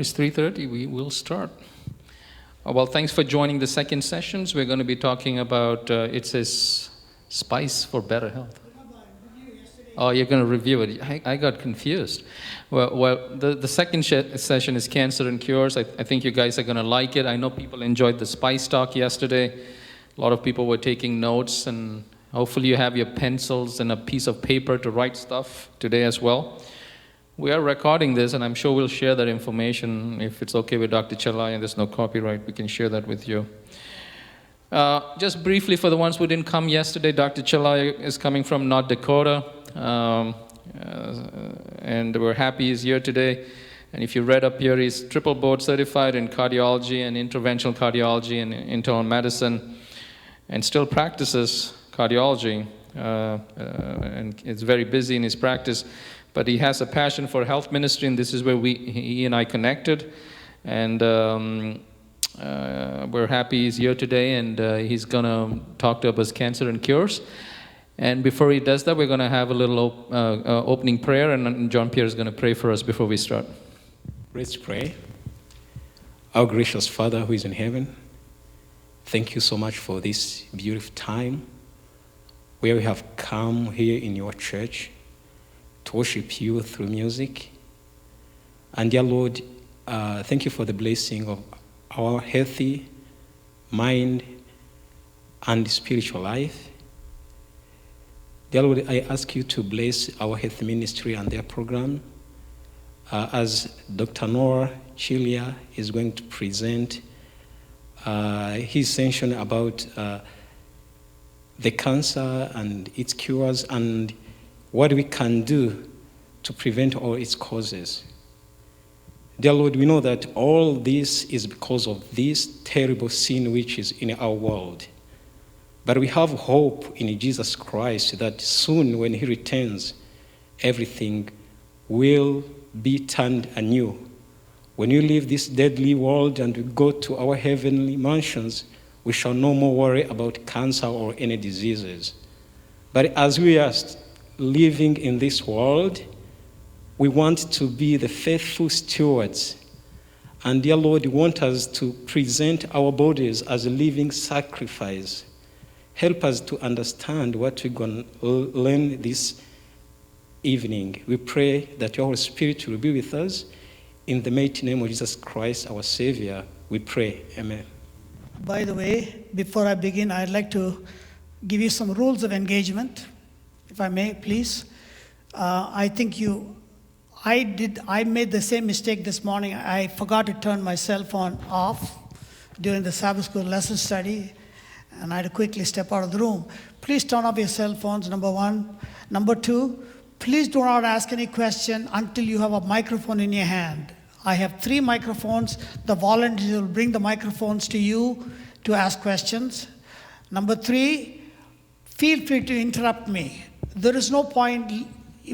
It's 3:30. We will start. Well, thanks for joining the second sessions. We're going to be talking about, it says, spice for better health. Oh, you're going to review it. I got confused. Well, the second session is cancer and cures. I think you guys are going to like it. I know people enjoyed the spice talk yesterday. A lot of people were taking notes, and hopefully you have your pencils and a piece of paper to write stuff today as well. We are recording this, and I'm sure we'll share that information. If it's okay with Dr. Chelliah and there's no copyright, we can share that with you. Just briefly, for the ones who didn't come yesterday, Dr. Chelliah is coming from North Dakota, and we're happy he's here today. And if you read up here, he's triple board certified in cardiology and interventional cardiology and internal medicine, and still practices cardiology, and is very busy in his practice. But he has a passion for health ministry, and this is where he and I connected. And we're happy he's here today, and he's going to talk to us about cancer and cures. And before he does that, we're going to have a little opening prayer, and John Pierre is going to pray for us before we start. Let's pray. Our gracious Father who is in heaven, thank you so much for this beautiful time where we have come here in your church to worship you through music. And dear Lord, thank you for the blessing of our healthy mind and spiritual life. Dear Lord, I ask you to bless our health ministry and their program as Dr. Noah Chelliah is going to present his session about the cancer and its cures and what we can do to prevent all its causes. Dear Lord, we know that all this is because of this terrible sin which is in our world. But we have hope in Jesus Christ that soon when he returns, everything will be turned anew. When we leave this deadly world and we go to our heavenly mansions, we shall no more worry about cancer or any diseases. But as we are living in this world, we want to be the faithful stewards. And dear Lord, you want us to present our bodies as a living sacrifice. Help us to understand what we're going to learn this evening. We pray that your Holy Spirit will be with us. In the mighty name of Jesus Christ, our Savior, we pray. Amen. By the way, before I begin, I'd like to give you some rules of engagement, if I may, please. I made the same mistake this morning. I forgot to turn my cell phone off during the Sabbath school lesson study, and I had to quickly step out of the room. Please turn off your cell phones, number one. Number two, please do not ask any question until you have a microphone in your hand. I have 3 microphones. The volunteers will bring the microphones to you to ask questions. Number 3, feel free to interrupt me. There is no point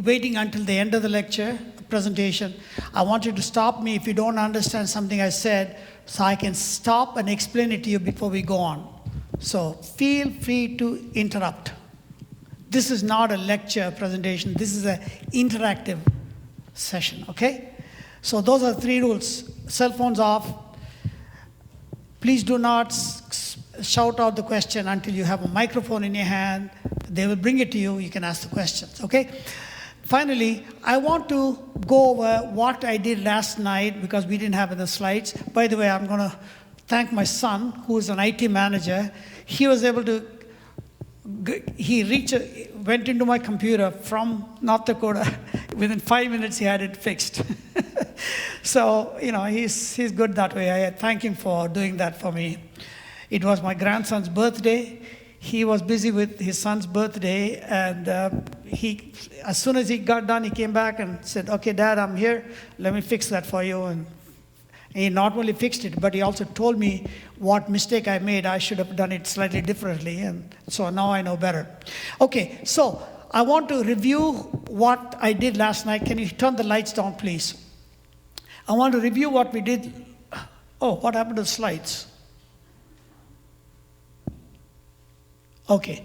waiting until the end of the lecture, presentation. I want you to stop me if you don't understand something I said, so I can stop and explain it to you before we go on. So feel free to interrupt. This is not a lecture presentation. This is an interactive session, okay? So those are 3 rules. Cell phones off. Please do not shout out the question until you have a microphone in your hand. They will bring it to you. You can ask the questions, okay? Finally, I want to go over what I did last night because we didn't have it in the slides. By the way, I'm going to thank my son, who is an IT manager. He was able to, went into my computer from North Dakota. Within 5 minutes, he had it fixed. So, he's good that way. I thank him for doing that for me. It was my grandson's birthday. He was busy with his son's birthday, and as soon as he got done, he came back and said, "Okay, Dad, I'm here. Let me fix that for you." And he not only fixed it, but he also told me what mistake I made. I should have done it slightly differently, and so now I know better. Okay, so I want to review what I did last night. Can you turn the lights down, please? I want to review what we did. Oh, what happened to the slides? Okay.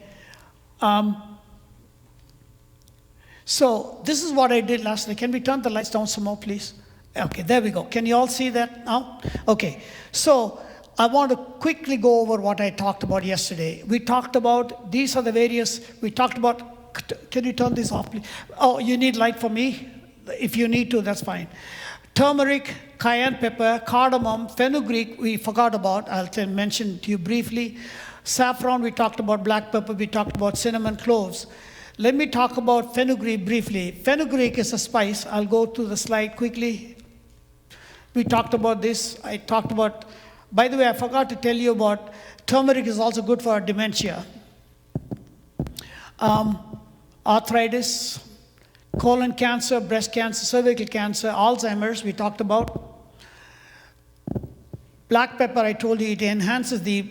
So this is what I did last night. Can we turn the lights down some more, please? Okay, there we go. Can you all see that now? Okay, so I want to quickly go over what I talked about yesterday. We talked about, these are the various, we talked about, can you turn this off, please? Oh, you need light for me? If you need to, that's fine. Turmeric, cayenne pepper, cardamom, fenugreek, we forgot about. I'll mention to you briefly. Saffron, we talked about. Black pepper, we talked about. Cinnamon, cloves. Let me talk about fenugreek briefly. Fenugreek is a spice. I'll go to the slide quickly. We talked about this. I talked about, by the way, I forgot to tell you about turmeric is also good for dementia. Arthritis, colon cancer, breast cancer, cervical cancer, Alzheimer's, we talked about. Black pepper, I told you, it enhances the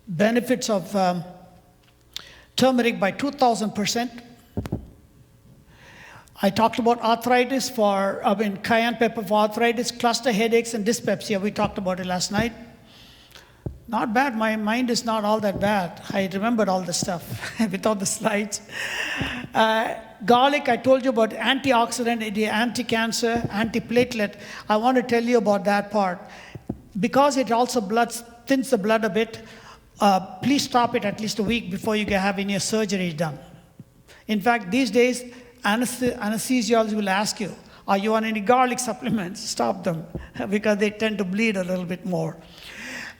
benefits of turmeric by 2,000%. I talked about arthritis cayenne pepper for arthritis, cluster headaches, and dyspepsia. We talked about it last night. Not bad. My mind is not all that bad. I remembered all the stuff without the slides. Garlic, I told you about antioxidant, anti-cancer, anti-platelet. I want to tell you about that part. Because it also thins the blood a bit, please stop it at least a week before you have any surgery done. In fact, these days, anesthesiologists will ask you, are you on any garlic supplements? Stop them, because they tend to bleed a little bit more.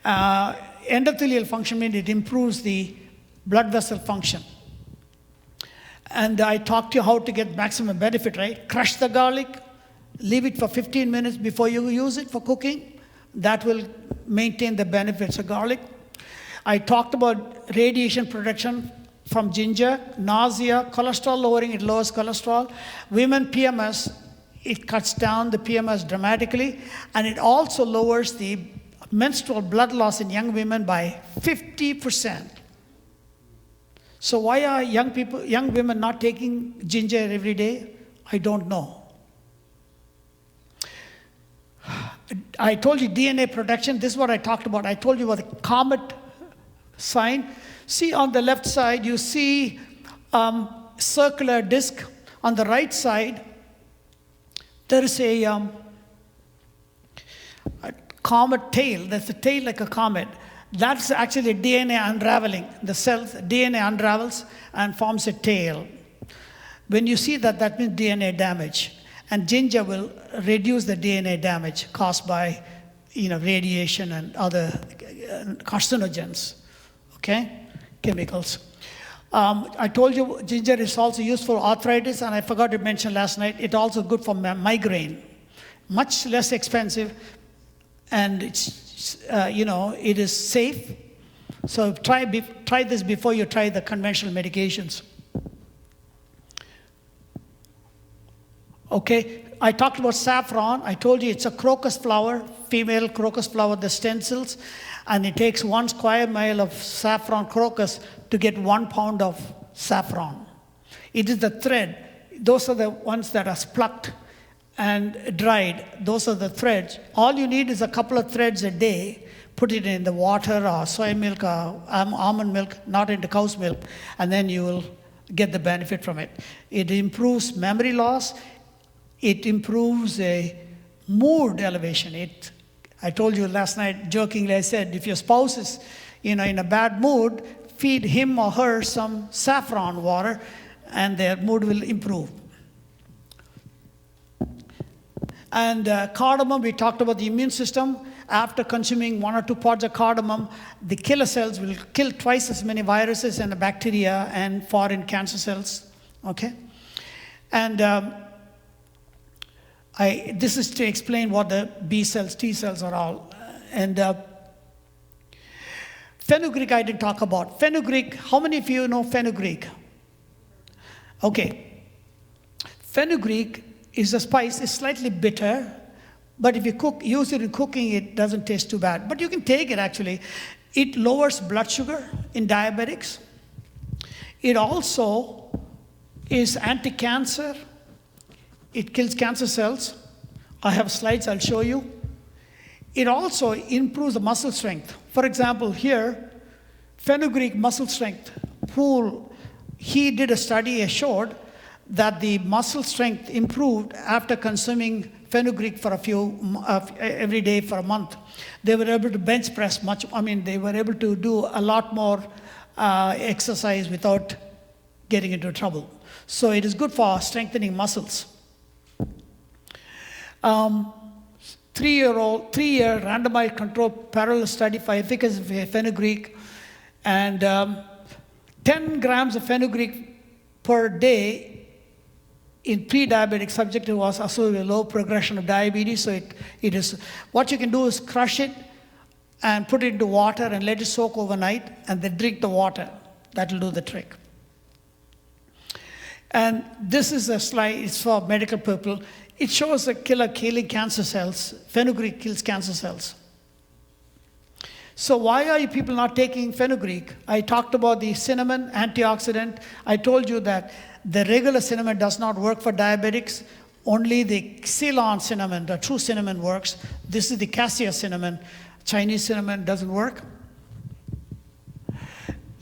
Endothelial function means it improves the blood vessel function. And I talked to you how to get maximum benefit, right? Crush the garlic, leave it for 15 minutes before you use it for cooking. That will maintain the benefits of garlic. I talked about radiation protection from ginger, nausea, cholesterol lowering, it lowers cholesterol. Women PMS, it cuts down the PMS dramatically, and it also lowers the menstrual blood loss in young women by 50%. So why are young women not taking ginger every day? I don't know. I told you DNA protection. This is what I talked about. I told you about the comet sign. See on the left side, you see circular disc. On the right side, there is a comet tail. There's a tail like a comet. That's actually DNA unraveling. The cells, DNA unravels and forms a tail. When you see that, that means DNA damage. And ginger will reduce the DNA damage caused by radiation and other carcinogens, okay, chemicals. I told you ginger is also used for arthritis, and I forgot to mention last night, it's also good for migraine. Much less expensive, and it's, it is safe. So try this before you try the conventional medications. Okay, I talked about saffron. I told you it's a crocus flower, female crocus flower, the stencils, and it takes 1 square mile of saffron crocus to get 1 pound of saffron. It is the thread. Those are the ones that are plucked and dried. Those are the threads. All you need is a couple of threads a day. Put it in the water or soy milk or almond milk, not into cow's milk, and then you will get the benefit from it. It improves memory loss. It improves a mood elevation. I told you last night, jokingly, I said, if your spouse is in a bad mood, feed him or her some saffron water, and their mood will improve. And cardamom, we talked about the immune system. After consuming 1 or 2 pods of cardamom, the killer cells will kill twice as many viruses and bacteria and foreign cancer cells. Okay? And this is to explain what the B cells, T cells are all. And fenugreek I didn't talk about. Fenugreek, how many of you know fenugreek? Okay. Fenugreek is a spice. It's slightly bitter, but if you use it in cooking, it doesn't taste too bad. But you can take it actually. It lowers blood sugar in diabetics. It also is anti-cancer. It kills cancer cells. I have slides I'll show you. It also improves the muscle strength. For example, here, fenugreek muscle strength pool, he did a study, showed that the muscle strength improved after consuming fenugreek for every day for a month, they were able to bench press much. They were able to do a lot more exercise without getting into trouble. So it is good for strengthening muscles. 3-year randomized controlled parallel study for efficacy of fenugreek, and 10 grams of fenugreek per day in pre-diabetic subject was associated with low progression of diabetes. So it is, what you can do is crush it and put it into water and let it soak overnight, and then drink the water. That will do the trick. And this is a slide, it's for medical people. It shows a killer killing cancer cells. Fenugreek kills cancer cells. So why are you people not taking fenugreek? I talked about the cinnamon antioxidant. I told you that the regular cinnamon does not work for diabetics. Only the Ceylon cinnamon, the true cinnamon, works. This is the cassia cinnamon. Chinese cinnamon doesn't work.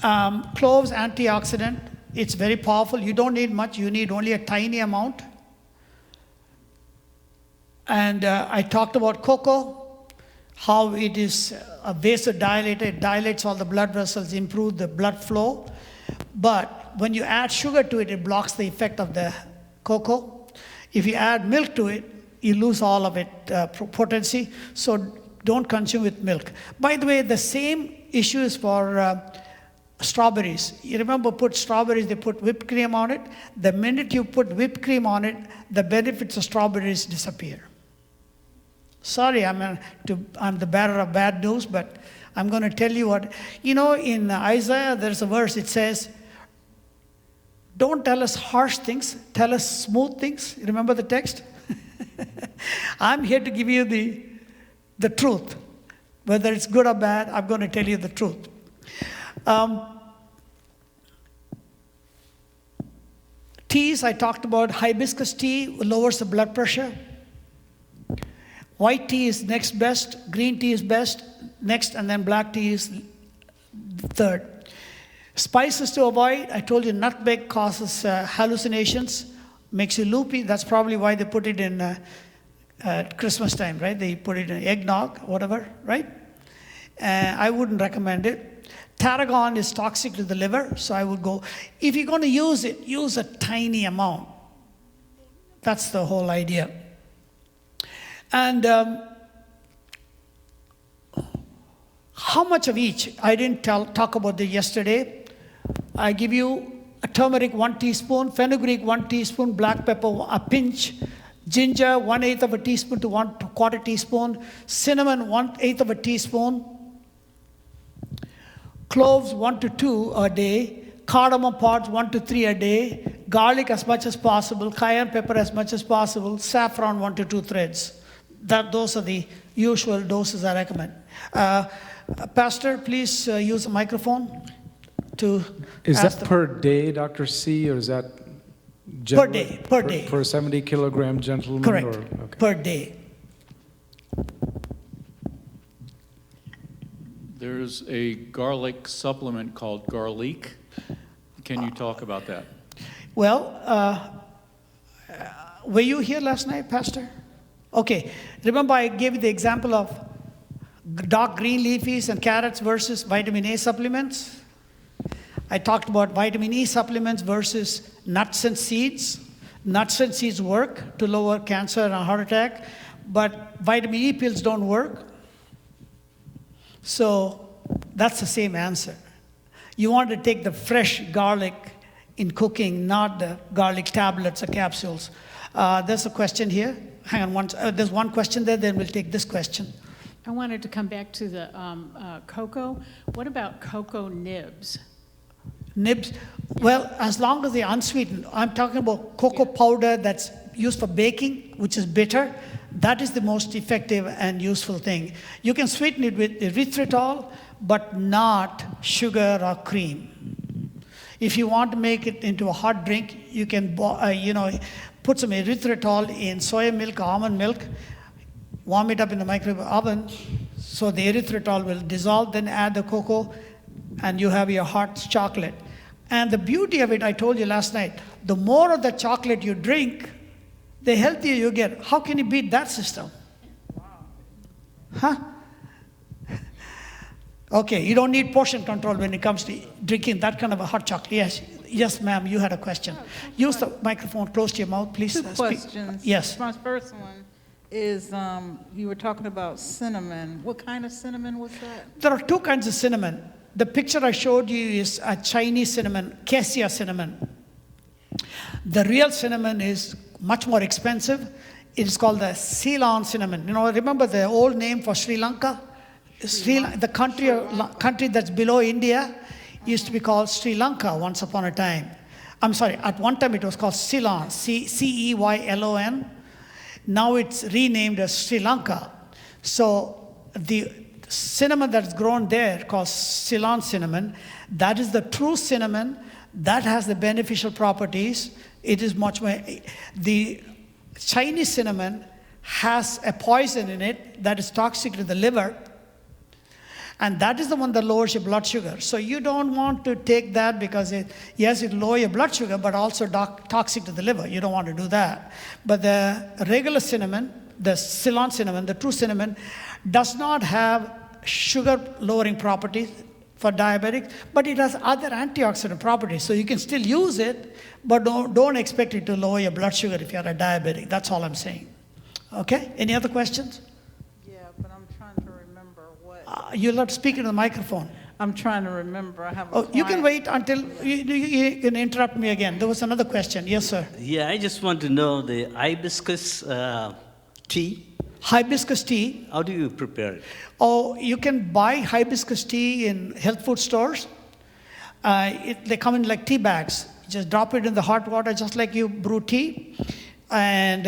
Cloves antioxidant. It's very powerful. You don't need much. You need only a tiny amount. And I talked about cocoa, how it is a vasodilator. It dilates all the blood vessels, improves the blood flow. But when you add sugar to it, it blocks the effect of the cocoa. If you add milk to it, you lose all of it potency. So don't consume with milk. By the way, the same issue is for strawberries. You remember, put strawberries, they put whipped cream on it. The minute you put whipped cream on it, the benefits of strawberries disappear. Sorry, I'm the bearer of bad news, but I'm going to tell you what. In Isaiah, there's a verse, it says, don't tell us harsh things, tell us smooth things. You remember the text? I'm here to give you the truth. Whether it's good or bad, I'm going to tell you the truth. Teas, I talked about. Hibiscus tea lowers the blood pressure. White tea is next best, green tea is best, next, and then black tea is third. Spices to avoid, I told you nutmeg causes hallucinations, makes you loopy. That's probably why they put it in at Christmas time, right? They put it in eggnog, whatever, right? I wouldn't recommend it. Tarragon is toxic to the liver, so I would go, if you're going to use it, use a tiny amount. That's the whole idea. And how much of each? I didn't talk about this yesterday. I give you a turmeric 1 teaspoon, fenugreek 1 teaspoon, black pepper a pinch, ginger 1/8 of a teaspoon to 1/4 teaspoon, cinnamon 1/8 of a teaspoon, cloves 1 to 2 a day, cardamom pods 1 to 3 a day, garlic as much as possible, cayenne pepper as much as possible, saffron 1 to 2 threads. Those are the usual doses I recommend. Pastor, please use a microphone to. Is that per day, Dr. C, or is that per day? Per day. For a 70-kilogram gentleman? Correct. Okay. Per day. There's a garlic supplement called Garlic. Can you talk about that? Well, were you here last night, Pastor? Okay. Remember I gave you the example of dark green leafies and carrots versus vitamin A supplements? I talked about vitamin E supplements versus nuts and seeds. Nuts and seeds work to lower cancer and heart attack, but vitamin E pills don't work. So that's the same answer. You want to take the fresh garlic in cooking, not the garlic tablets or capsules. There's a question here. Hang on, there's one question there, then we'll take this question. I wanted to come back to the cocoa. What about cocoa nibs? Nibs, well, as long as they're unsweetened. I'm talking about cocoa powder that's used for baking, which is bitter. That is the most effective and useful thing. You can sweeten it with erythritol, but not sugar or cream. If you want to make it into a hot drink, you can put some erythritol in soy milk, almond milk, warm it up in the microwave oven, so the erythritol will dissolve, then add the cocoa, and you have your hot chocolate. And the beauty of it, I told you last night, the more of the chocolate you drink, the healthier you get. How can you beat that system? Huh? Okay, you don't need portion control when it comes to drinking that kind of a hot chocolate. Yes, yes, ma'am, you had a question. Use the microphone close to your mouth, please. Two Speak. questions. Yes. My first one is, you were talking about cinnamon. What kind of cinnamon was that? There are two kinds of cinnamon. The picture I showed you is a Chinese cinnamon, cassia cinnamon. The real cinnamon is much more expensive. It is called the Ceylon cinnamon. You know, remember the old name for Sri Lanka? The country that's below India used to be called Sri Lanka once upon a time. I'm sorry, at one time it was called Ceylon, Ceylon. Now it's renamed as Sri Lanka. So the cinnamon that's grown there, called Ceylon cinnamon, that is the true cinnamon that has the beneficial properties. It is much more. The Chinese cinnamon has a poison in it that is toxic to the liver. And that is the one that lowers your blood sugar. So you don't want to take that because yes, it lowers your blood sugar, but also toxic to the liver. You don't want to do that. But the regular cinnamon, the Ceylon cinnamon, the true cinnamon, does not have sugar-lowering properties for diabetics, but it has other antioxidant properties. So you can still use it, but don't expect it to lower your blood sugar if you're a diabetic. That's all I'm saying. Okay? Any other questions? But I'm trying to remember what. You'll have to speak into the microphone. I'm trying to remember. I have a Oh, you can client- wait until you can interrupt me again. There was another question. Yes, sir. Yeah, I just want to know the hibiscus tea. Hibiscus tea. How do you prepare it? Oh, you can buy hibiscus tea in health food stores. They come in like tea bags. You just drop it in the hot water, just like you brew tea. And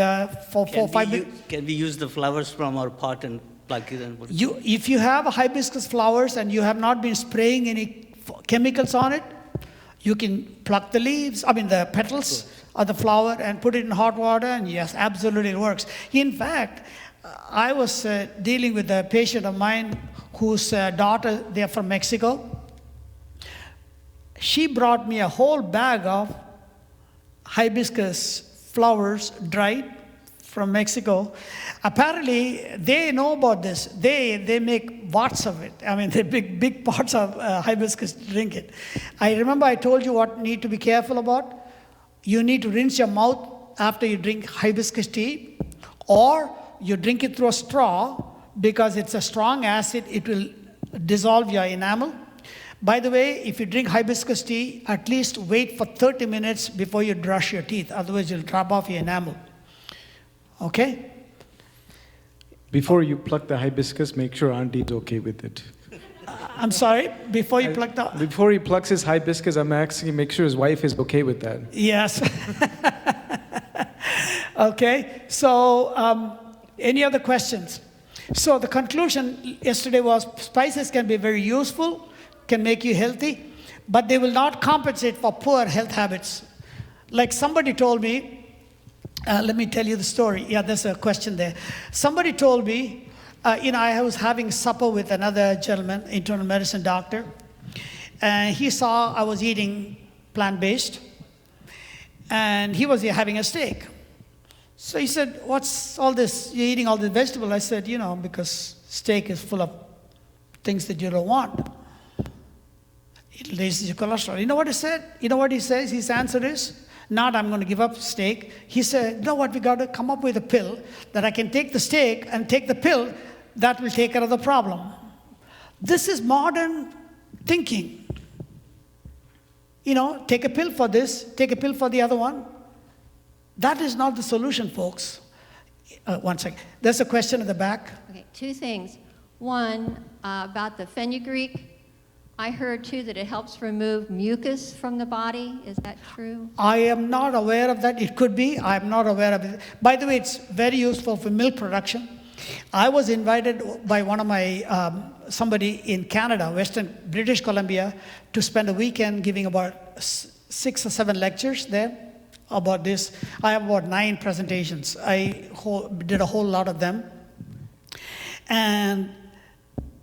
for 5 minutes. Can we use the flowers from our pot and plug it in? If you have hibiscus flowers and you have not been spraying any chemicals on it, you can pluck the leaves, the petals of the flower and put it in hot water, and yes, absolutely it works. In fact, I was dealing with a patient of mine whose daughter, they're from Mexico. She brought me a whole bag of hibiscus flowers, dried, from Mexico. Apparently, they know about this. They make pots of it. They big pots of hibiscus, drink it. I remember I told you what you need to be careful about. You need to rinse your mouth after you drink hibiscus tea, or you drink it through a straw because it's a strong acid. It will dissolve your enamel. By the way, if you drink hibiscus tea, at least wait for 30 minutes before you brush your teeth. Otherwise, you'll drop off your enamel. Okay? Before you pluck the hibiscus, make sure Auntie's okay with it. I'm sorry, before you pluck the... Before he plucks his hibiscus, I'm asking make sure his wife is okay with that. Yes. Okay, so any other questions? So the conclusion yesterday was spices can be very useful, can make you healthy, but they will not compensate for poor health habits. Like somebody told me, let me tell you the story. Yeah, there's a question there. Somebody told me, I was having supper with another gentleman, internal medicine doctor, and he saw I was eating plant-based, and he was having a steak. So he said, what's all this? You're eating all this vegetable? I said, because steak is full of things that you don't want. It raises your cholesterol. You know what he said? You know what he says? His answer is, not I'm going to give up steak. He said, you know what, we got to come up with a pill that I can take the steak and take the pill that will take care of the problem. This is modern thinking. Take a pill for this, take a pill for the other one. That is not the solution, folks. One second. There's a question at the back. Okay, two things. One, about the fenugreek. I heard, too, that it helps remove mucus from the body. Is that true? I am not aware of that. It could be. I am not aware of it. By the way, it's very useful for milk production. I was invited by one of my, somebody in Canada, Western British Columbia, to spend a weekend giving about 6 or 7 lectures there about this. I have about 9 presentations. I did a whole lot of them. And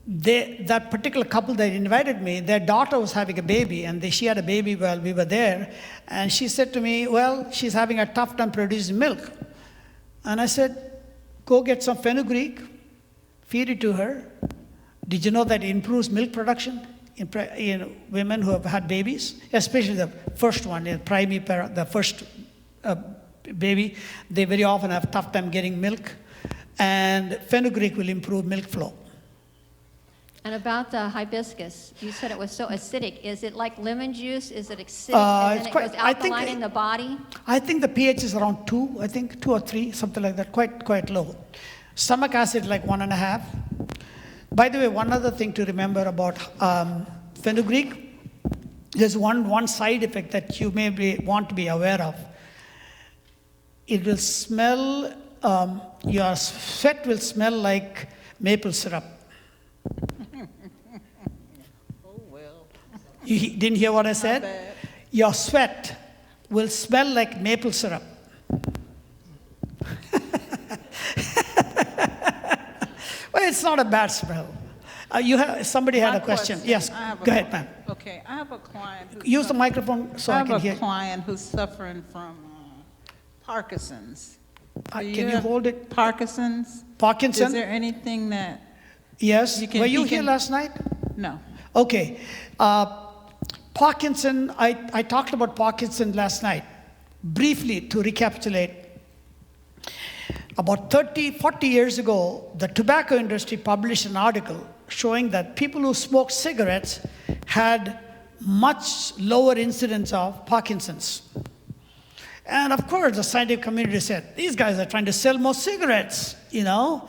that particular couple that invited me, their daughter was having a baby, and she had a baby while we were there. And she said to me, well, she's having a tough time producing milk. And I said, go get some fenugreek, feed it to her. Did you know that it improves milk production in women who have had babies? Especially the first one, the first baby, they very often have a tough time getting milk. And fenugreek will improve milk flow. And about the hibiscus, you said it was so acidic. Is it like lemon juice? Is it acidic and then it goes alkaline in the body? I think the pH is around 2, I think 2 or 3, something like that, quite low. Stomach acid like 1.5. By the way, one other thing to remember about fenugreek, there's one side effect that you may want to be aware of. It will smell, your sweat will smell like maple syrup. Oh, well. You didn't hear what I said? Your sweat will smell like maple syrup. Well, it's not a bad smell. Somebody had a question. Yes, go ahead, ma'am. Okay, I have a client. Use the microphone so I can hear. I have a client who's suffering from Parkinson's. Can you hold it? Parkinson's? Parkinson? Is there anything that... Yes. Were you here last night? No. Okay. Parkinson, I talked about Parkinson last night. Briefly, to recapitulate, about 40 years ago, the tobacco industry published an article showing that people who smoked cigarettes had much lower incidence of Parkinson's. And of course, the scientific community said, these guys are trying to sell more cigarettes, you know.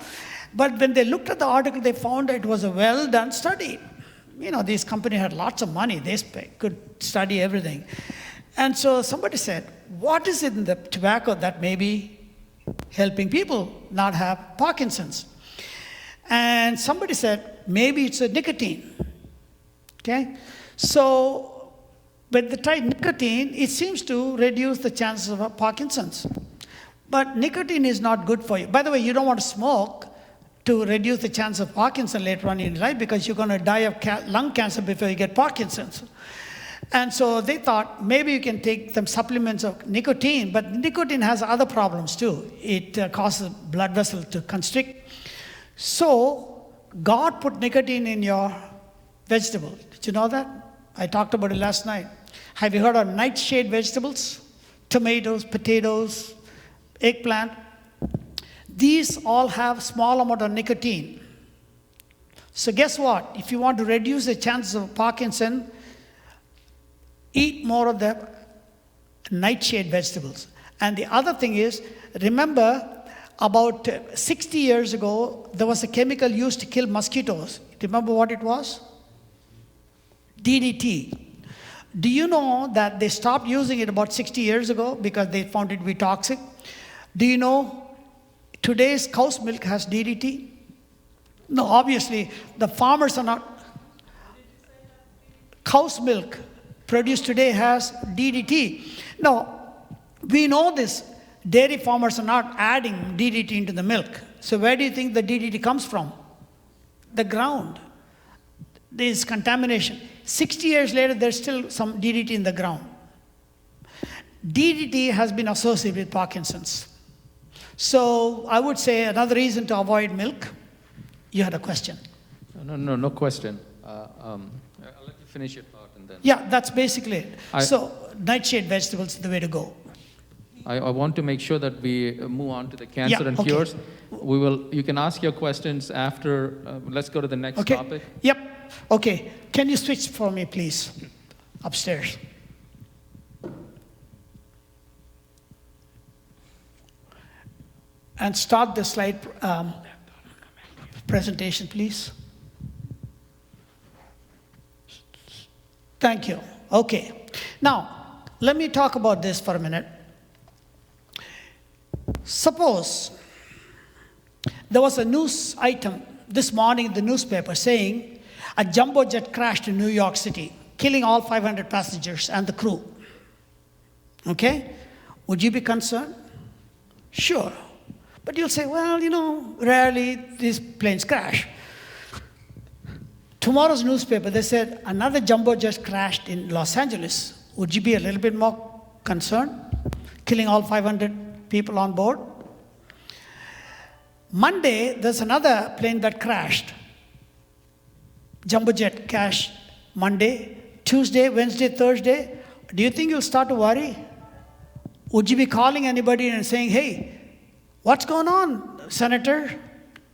But when they looked at the article, they found it was a well-done study. You know, these companies had lots of money. They could study everything. And so somebody said, what is it in the tobacco that may be helping people not have Parkinson's? And somebody said, maybe it's a nicotine. Okay? So when they tried nicotine, it seems to reduce the chances of Parkinson's. But nicotine is not good for you. By the way, you don't want to smoke to reduce the chance of Parkinson's later on in life because you're going to die of lung cancer before you get Parkinson's. And so they thought maybe you can take some supplements of nicotine, but nicotine has other problems too. It causes blood vessels to constrict. So God put nicotine in your vegetable. Did you know that? I talked about it last night. Have you heard of nightshade vegetables? Tomatoes, potatoes, eggplant. These all have small amount of nicotine. So guess what? If you want to reduce the chances of Parkinson, eat more of the nightshade vegetables. And the other thing is, remember about 60 years ago, there was a chemical used to kill mosquitoes. Remember what it was? DDT. Do you know that they stopped using it about 60 years ago because they found it to be toxic? Do you know today's cow's milk has DDT? No, obviously, the farmers are not. Cow's milk produced today has DDT. Now, we know this. Dairy farmers are not adding DDT into the milk. So where do you think the DDT comes from? The ground. There is contamination. 60 years later, there's still some DDT in the ground. DDT has been associated with Parkinson's. So I would say another reason to avoid milk. You had a question. No question. I'll let you finish your thought and then. Yeah, that's basically it. So nightshade vegetables is the way to go. I want to make sure that we move on to the cancer and cures. You can ask your questions after. Let's go to the next topic. Yep. Okay. Can you switch for me, please? Upstairs. And start the slide presentation, please. Thank you. Okay. Now, let me talk about this for a minute. Suppose there was a news item this morning in the newspaper saying a jumbo jet crashed in New York City, killing all 500 passengers and the crew. Okay? Would you be concerned? Sure. But you'll say, well, you know, rarely these planes crash. Tomorrow's newspaper, they said another jumbo jet crashed in Los Angeles. Would you be a little bit more concerned? Killing all 500 people on board? Monday, there's another plane that crashed. Jumbo jet crashed Monday, Tuesday, Wednesday, Thursday. Do you think you'll start to worry? Would you be calling anybody and saying, hey, what's going on, Senator,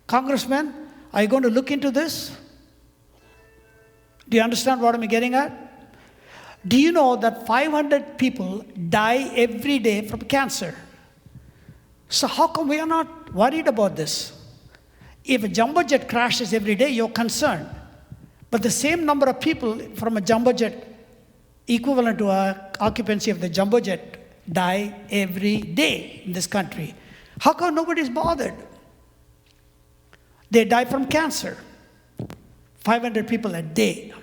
Congressman? Are you going to look into this? Do you understand what I'm getting at? Do you know that 500 people die every day from cancer? So how come we are not worried about this? If a jumbo jet crashes every day, you're concerned. But the same number of people from a jumbo jet, equivalent to an occupancy of the jumbo jet, die every day in this country. How come nobody's bothered? They die from cancer. 500 people a day.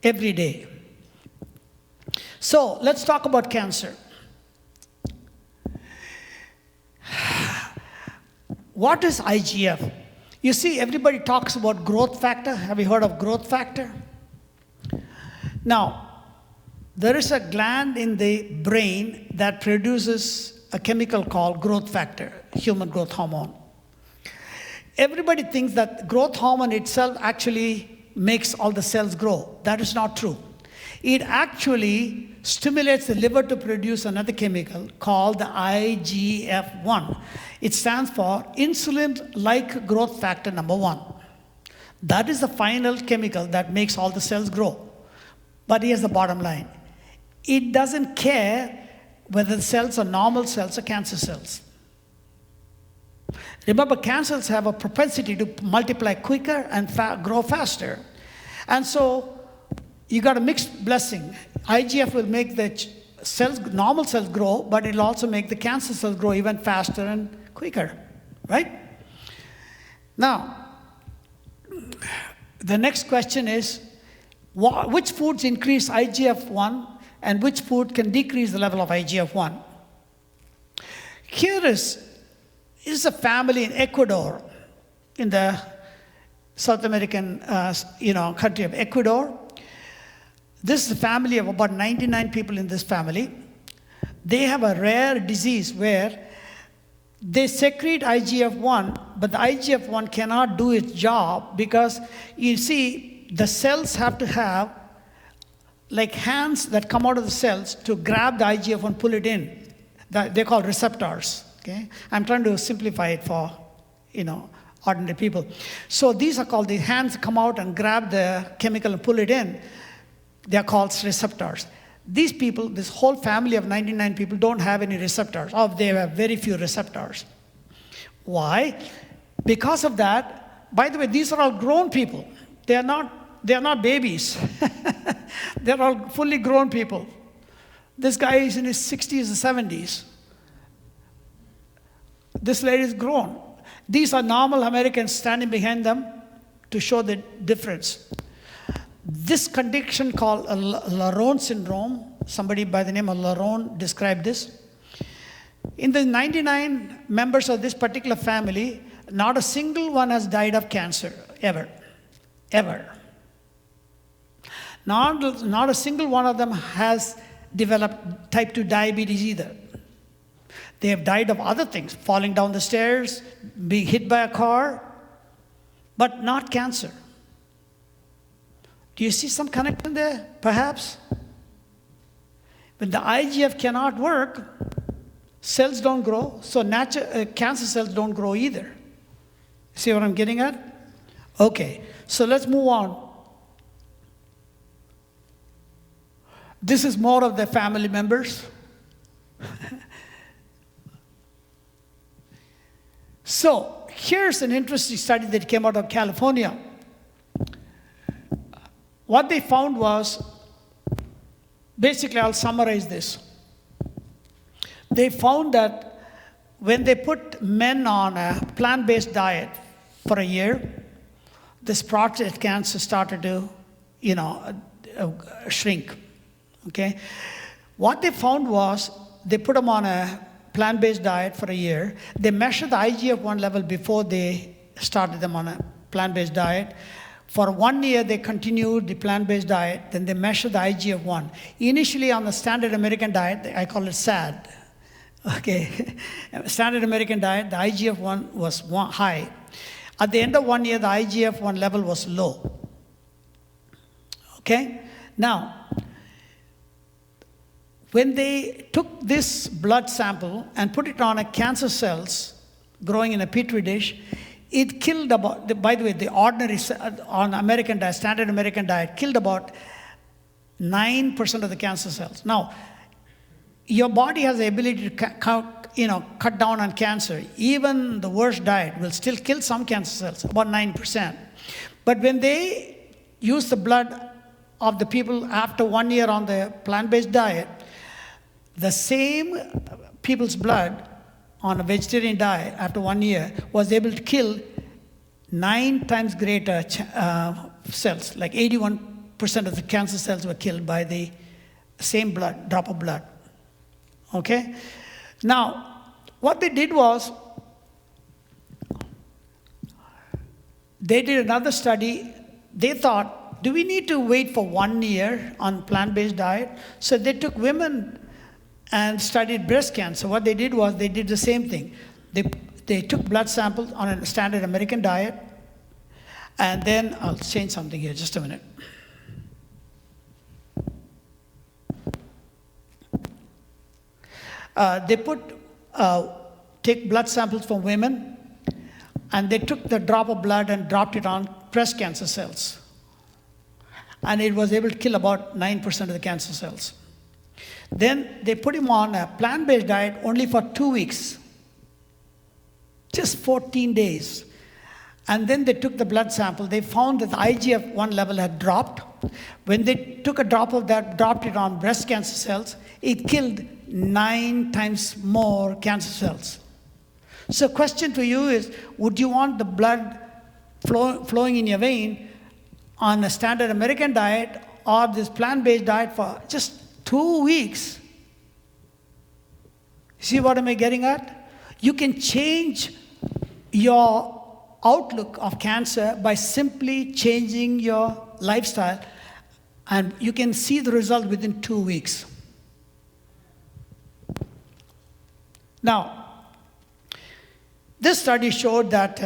Every day. So let's talk about cancer. What is IGF? You see, everybody talks about growth factor. Have you heard of growth factor? Now, there is a gland in the brain that produces a chemical called growth factor, human growth hormone. Everybody thinks that growth hormone itself actually makes all the cells grow. That is not true. It actually stimulates the liver to produce another chemical called the IGF-1. It stands for insulin-like growth factor number 1. That is the final chemical that makes all the cells grow. But here's the bottom line. It doesn't care whether the cells are normal cells or cancer cells. Remember, cancer cells have a propensity to multiply quicker and grow faster. And so you got a mixed blessing. IGF will make the cells, normal cells grow, but it'll also make the cancer cells grow even faster and quicker, right? Now, the next question is, which foods increase IGF-1 and which food can decrease the level of IGF-1? Here is a family in Ecuador, in the South American country of Ecuador. This is a family of about 99 people in this family. They have a rare disease where they secrete IGF-1, but the IGF-1 cannot do its job because, you see, the cells have to have like hands that come out of the cells to grab the IGF-1, pull it in. They're called receptors. Okay? I'm trying to simplify it for, ordinary people. So these are called, the hands come out and grab the chemical and pull it in. They're called receptors. These people, this whole family of 99 people, don't have any receptors, or they have very few receptors. Why? Because of that, by the way, these are all grown people. They are not babies. They're all fully grown people. This guy is in his 60s or 70s. This lady is grown. These are normal Americans standing behind them to show the difference. This condition called Laron syndrome, somebody by the name of Laron described this. In the 99 members of this particular family, not a single one has died of cancer, ever. Ever. Not a single one of them has developed type 2 diabetes either. They have died of other things, falling down the stairs, being hit by a car, but not cancer. Do you see some connection there, perhaps? When the IGF cannot work, cells don't grow, so cancer cells don't grow either. See what I'm getting at? Okay, so let's move on. This is more of the family members. So here's an interesting study that came out of California. What they found was, basically I'll summarize this. They found that when they put men on a plant-based diet for a year, this prostate cancer started to, shrink. Okay? What they found was, they put them on a plant-based diet for a year. They measured the IGF-1 level before they started them on a plant-based diet. For 1 year, they continued the plant-based diet. Then they measured the IGF-1. Initially, on the standard American diet, I call it SAD. Okay, standard American diet, the IGF-1 was high. At the end of 1 year, the IGF-1 level was low. Okay, now, when they took this blood sample and put it on a cancer cells growing in a petri dish, it killed about, by the way, the ordinary, on American diet, standard American diet, killed about 9% of the cancer cells. Now, your body has the ability to cut down on cancer. Even the worst diet will still kill some cancer cells, about 9%. But when they use the blood of the people after 1 year on the plant-based diet, the same people's blood on a vegetarian diet after 1 year was able to kill 9 times greater cells, like 81% of the cancer cells were killed by the same blood, drop of blood. Okay? Now, what they did was, they did another study. They thought, do we need to wait for 1 year on plant-based diet? So they took women and studied breast cancer. What they did was, they did the same thing. They took blood samples on a standard American diet, and then, I'll change something here, just a minute. They take blood samples from women, and they took the drop of blood and dropped it on breast cancer cells. And it was able to kill about 9% of the cancer cells. Then they put him on a plant-based diet only for 2 weeks, just 14 days. And then they took the blood sample. They found that the IGF-1 level had dropped. When they took a drop of that, dropped it on breast cancer cells, it killed 9 times more cancer cells. So question to you is, would you want the blood flowing in your vein on a standard American diet or this plant-based diet for just 2 weeks? See what am I getting at? You can change your outlook of cancer by simply changing your lifestyle, and you can see the result within 2 weeks. Now, this study showed that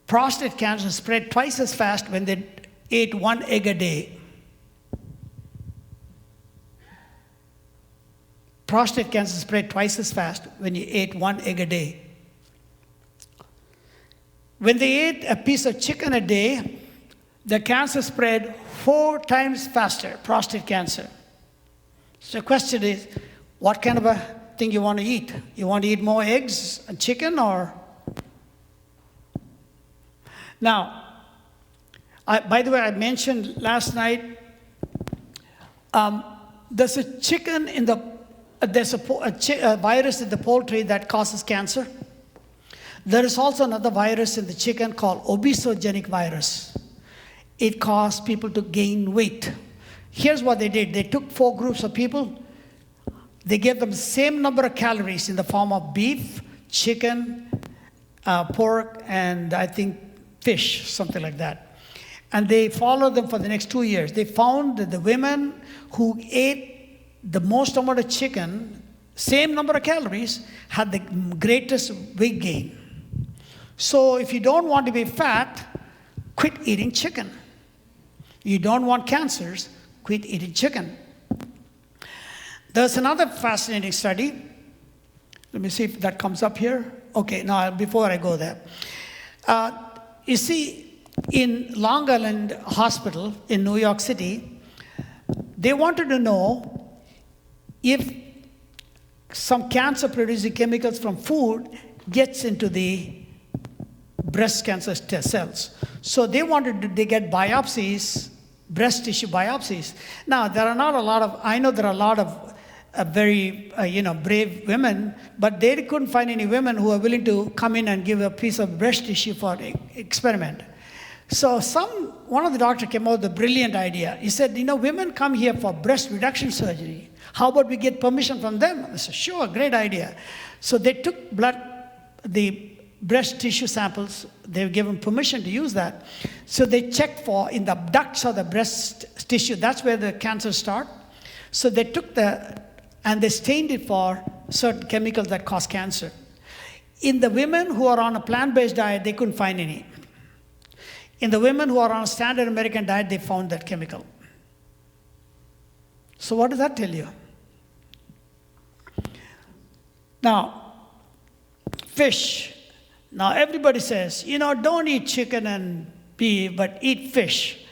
prostate cancer spread twice as fast when they ate 1 egg a day. Prostate cancer spread twice as fast when you ate 1 egg a day. When they ate a piece of chicken a day, the cancer spread 4 times faster, prostate cancer. So the question is, what kind of a thing you want to eat? You want to eat more eggs and chicken, or? Now, by the way, I mentioned last night, there's a chicken in the, there's a virus in the poultry that causes cancer. There is also another virus in the chicken called obesogenic virus. It caused people to gain weight. Here's what they did. They took 4 groups of people. They gave them the same number of calories in the form of beef, chicken, pork, and I think fish, something like that. And they followed them for the next 2 years. They found that the women who ate the most amount of chicken, same number of calories, had the greatest weight gain. So if you don't want to be fat, quit eating chicken. You don't want cancers, quit eating chicken. There's another fascinating study. Let me see if that comes up here. Okay, now before I go there. You see, in Long Island Hospital in New York City, they wanted to know if some cancer-producing chemicals from food gets into the breast cancer cells. So they wanted to get biopsies, breast tissue biopsies. Now, there are not a lot of, I know there are a lot of very, brave women, but they couldn't find any women who are willing to come in and give a piece of breast tissue for an experiment. So one of the doctors came out with a brilliant idea. He said, women come here for breast reduction surgery. How about we get permission from them? I said, sure, great idea. So they took the breast tissue samples. They were given permission to use that. So they checked for, in the ducts of the breast tissue, that's where the cancers start. So they took and they stained it for certain chemicals that cause cancer. In the women who are on a plant-based diet, they couldn't find any. In the women who are on a standard American diet, they found that chemical. So what does that tell you? Now, fish. Now everybody says, don't eat chicken and beef, but eat fish.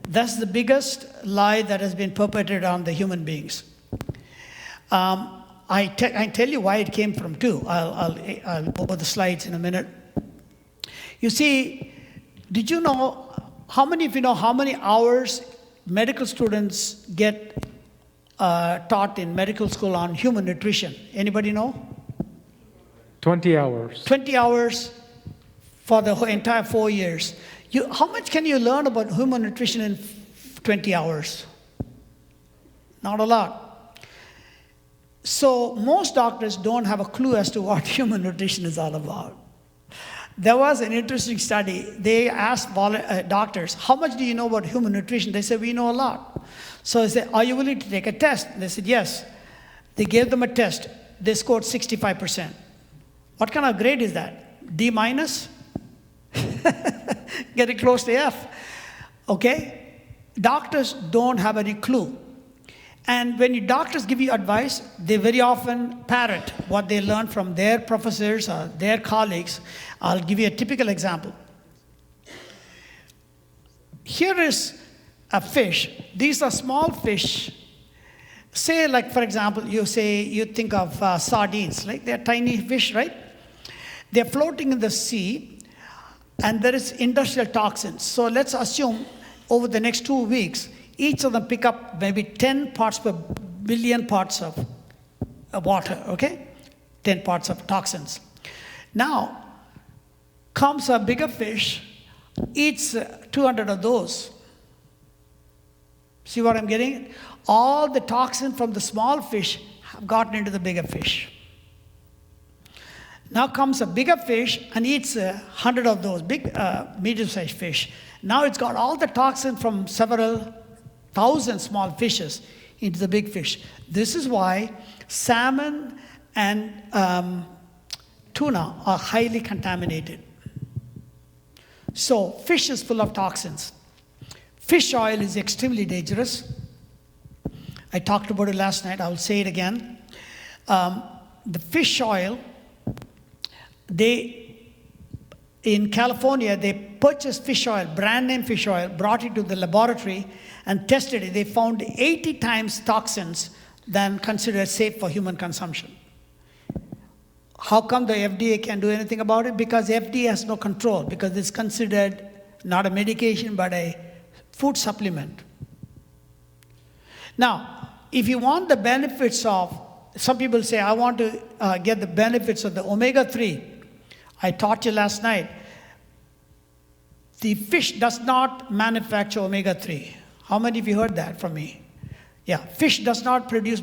That's the biggest lie that has been perpetrated on the human beings. I tell you why it came from too. I'll go over the slides in a minute. You see, did you know, how many of you know how many hours medical students get taught in medical school on human nutrition? Anybody know? 20 hours. 20 hours for the entire 4 years. How much can you learn about human nutrition in 20 hours? Not a lot. So most doctors don't have a clue as to what human nutrition is all about. There was an interesting study. They asked doctors, how much do you know about human nutrition? They said, we know a lot. So they said, are you willing to take a test? They said, yes. They gave them a test. They scored 65%. What kind of grade is that? D minus? Getting close to F. Okay? Doctors don't have any clue. And when doctors give you advice, they very often parrot what they learn from their professors or their colleagues. I'll give you a typical example. Here is a fish. These are small fish. Say, like, for example, you think of sardines, like they're tiny fish, right? They're floating in the sea, and there is industrial toxins. So let's assume over the next 2 weeks, each of them pick up maybe 10 parts per billion parts of water, okay? 10 parts of toxins. Now, comes a bigger fish, eats 200 of those. See what I'm getting? All the toxin from the small fish have gotten into the bigger fish. Now comes a bigger fish and eats 100 of those big, medium-sized fish. Now it's got all the toxin from several thousand small fishes into the big fish. This is why salmon and tuna are highly contaminated. So fish is full of toxins. Fish oil is extremely dangerous. I talked about it last night. I will say it again. The fish oil, in California, they purchased fish oil, brand name fish oil, brought it to the laboratory and tested it. They found 80 times toxins than considered safe for human consumption. How come the FDA can't do anything about it? Because the FDA has no control, because it's considered not a medication but a food supplement. Now, if you want the benefits of, some people say, I want to get the benefits of the omega-3. I taught you last night, the fish does not manufacture omega-3. How many of you heard that from me? Yeah, fish does not produce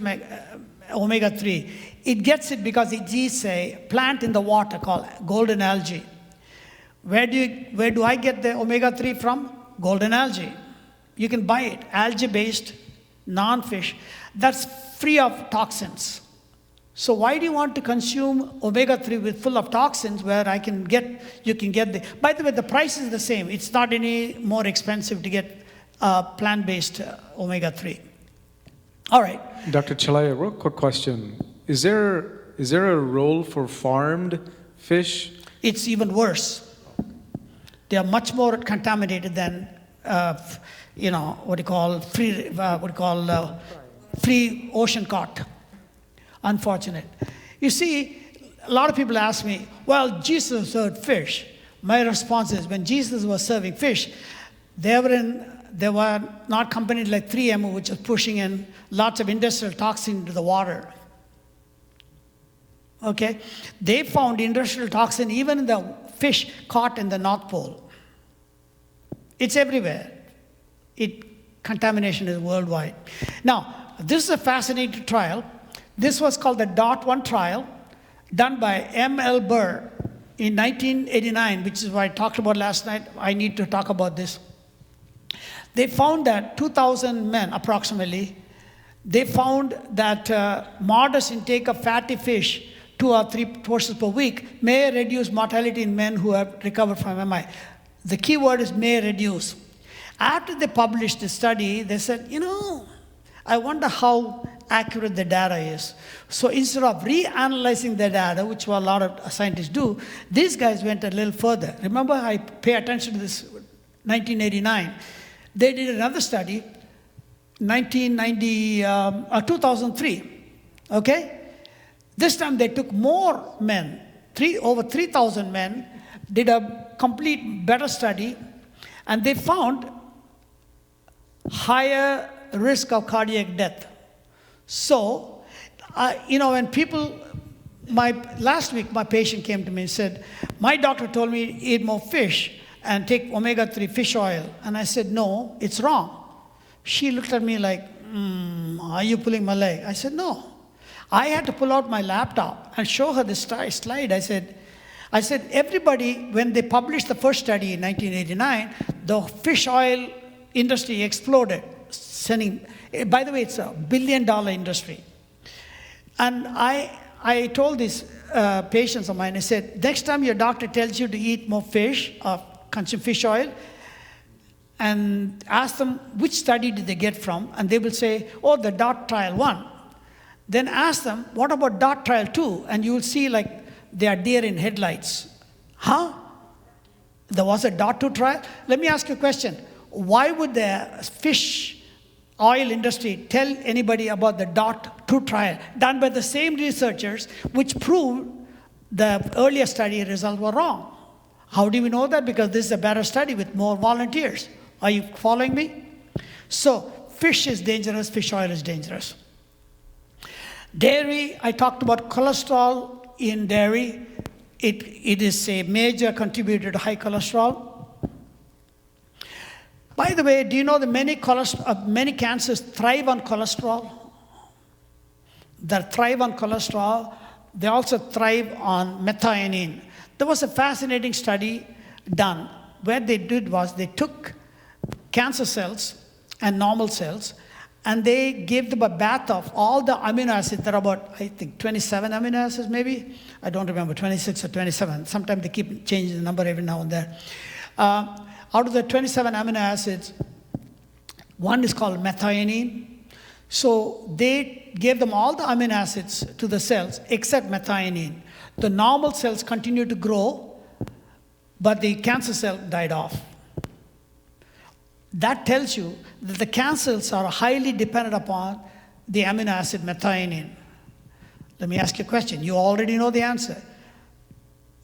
omega-3. It gets it because it eats a plant in the water called golden algae. Where do I get the omega-3 from? Golden algae. You can buy it, algae-based, non-fish. That's free of toxins. So why do you want to consume omega-3 with full of toxins where you can get the, by the way, the price is the same. It's not any more expensive to get plant-based omega-3. All right. Dr. Chelliah, real quick question. Is there a role for farmed fish? It's even worse. They are much more contaminated than, free ocean caught. Unfortunate. You see, a lot of people ask me, well, Jesus served fish. My response is, when Jesus was serving fish, they were not companies like 3M, which is pushing in lots of industrial toxin into the water. Okay? They found industrial toxin even in the fish caught in the North Pole. It's everywhere. Contamination is worldwide. Now, this is a fascinating trial. This was called the DOT-1 trial, done by M.L. Burr in 1989, which is what I talked about last night. I need to talk about this. They found that 2,000 men, approximately, They found that modest intake of fatty fish, 2 or 3 portions per week, may reduce mortality in men who have recovered from MI. The key word is may reduce. After they published the study, they said, I wonder how accurate the data is. So instead of reanalyzing the data, which a lot of scientists do, these guys went a little further. Remember, I pay attention to this 1989. They did another study, 2003, okay? This time they took more men, over 3,000 men, did a complete better study, and they found higher risk of cardiac death. So, when people, last week my patient came to me and said, my doctor told me to eat more fish and take omega-3 fish oil. And I said, no, it's wrong. She looked at me like, are you pulling my leg? I said, no. I had to pull out my laptop and show her this slide. I said, everybody, when they published the first study in 1989, the fish oil industry exploded. By the way, it's $1 billion industry. And I told these patients of mine, I said, next time your doctor tells you to eat more fish or consume fish oil, and ask them which study did they get from, and they will say, oh, the DOT trial 1. Then ask them, what about DOT trial 2? And you will see like they are deer in headlights. Huh? There was a DOT 2 trial? Let me ask you a question. Why would the fish oil industry tell anybody about the DOT 2 trial done by the same researchers which proved the earlier study results were wrong? How do we know that? Because this is a better study with more volunteers. Are you following me? So fish is dangerous, fish oil is dangerous. Dairy, I talked about cholesterol in dairy. It is a major contributor to high cholesterol. By the way, do you know that many cancers thrive on cholesterol? They thrive on cholesterol. They also thrive on methionine. There was a fascinating study done. What they did was they took cancer cells and normal cells, and they gave them a bath of all the amino acids. There are about, I think, 27 amino acids maybe. I don't remember, 26 or 27. Sometimes they keep changing the number every now and then. Out of the 27 amino acids, one is called methionine. So they gave them all the amino acids to the cells except methionine. The normal cells continued to grow, but the cancer cell died off. That tells you that the cancers are highly dependent upon the amino acid methionine. Let me ask you a question. You already know the answer.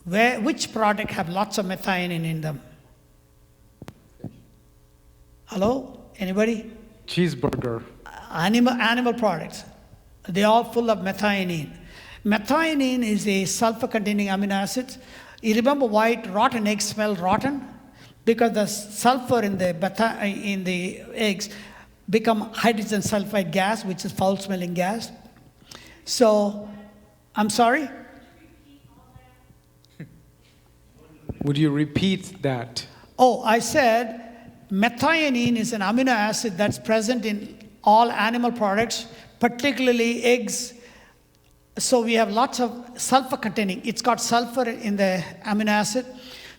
Which product have lots of methionine in them? Hello? Anybody? Cheeseburger. Animal products. They're all full of methionine. Methionine is a sulfur-containing amino acid. You remember why rotten eggs smell rotten? Because the sulfur in the eggs become hydrogen sulfide gas, which is foul-smelling gas. So, I'm sorry? Would you repeat that? Oh, I said methionine is an amino acid that's present in all animal products, particularly eggs. So we have lots of sulfur containing. It's got sulfur in the amino acid.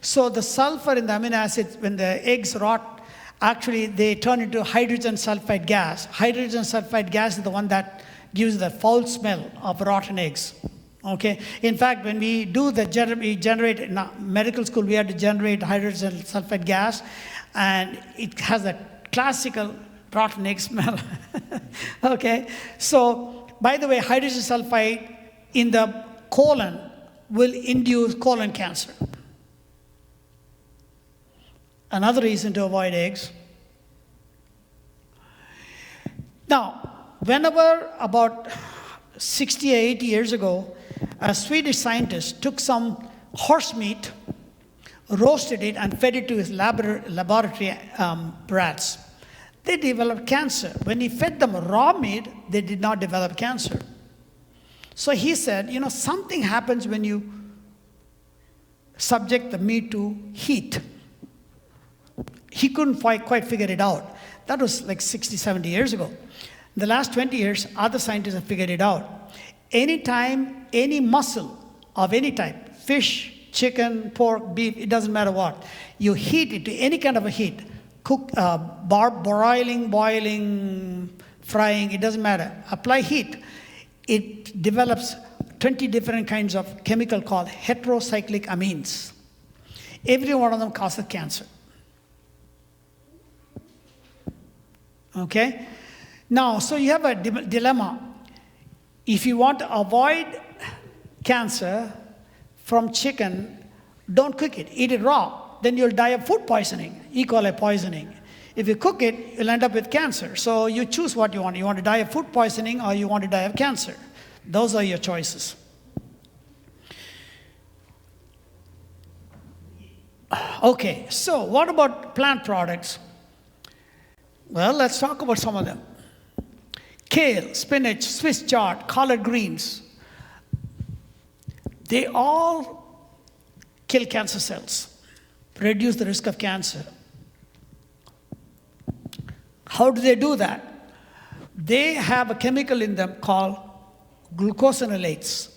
So the sulfur in the amino acids, when the eggs rot, actually they turn into hydrogen sulfide gas. Hydrogen sulfide gas is the one that gives the foul smell of rotten eggs. Okay. In fact, when we do we generate in medical school, we had to generate hydrogen sulfide gas, and it has a classical rotten egg smell. Okay. So, by the way, hydrogen sulfide in the colon will induce colon cancer. Another reason to avoid eggs. Now, whenever about 60 or 80 years ago, a Swedish scientist took some horse meat, roasted it, and fed it to his laboratory rats. They developed cancer. When he fed them raw meat, they did not develop cancer. So he said, something happens when you subject the meat to heat. He couldn't quite figure it out. That was like 60, 70 years ago. In the last 20 years, other scientists have figured it out. Anytime any muscle of any type, fish, chicken, pork, beef, it doesn't matter what, you heat it to any kind of a heat, cook, broiling, boiling, frying, it doesn't matter. Apply heat. It develops 20 different kinds of chemical called heterocyclic amines. Every one of them causes cancer. Okay? Now, so you have a dilemma. If you want to avoid cancer from chicken, don't cook it. Eat it raw. Then you'll die of food poisoning, E. coli poisoning. If you cook it, you'll end up with cancer. So you choose what you want. You want to die of food poisoning or you want to die of cancer. Those are your choices. Okay, so what about plant products? Well, let's talk about some of them. Kale, spinach, Swiss chard, collard greens. They all kill cancer cells, reduce the risk of cancer. How do they do that? They have a chemical in them called glucosinolates.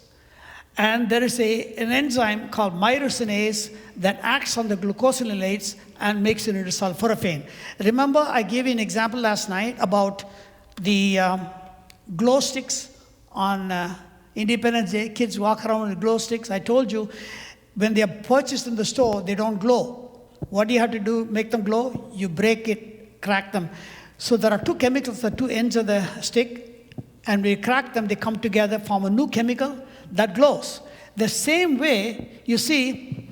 And there is an enzyme called myrosinase that acts on the glucosinolates and makes it into sulforaphane. Remember, I gave you an example last night about the glow sticks on Independence Day. Kids walk around with glow sticks. I told you, when they are purchased in the store, they don't glow. What do you have to do make them glow? You break it, crack them. So there are two chemicals, the two ends of the stick, and when you crack them, they come together, form a new chemical that glows. The same way, you see,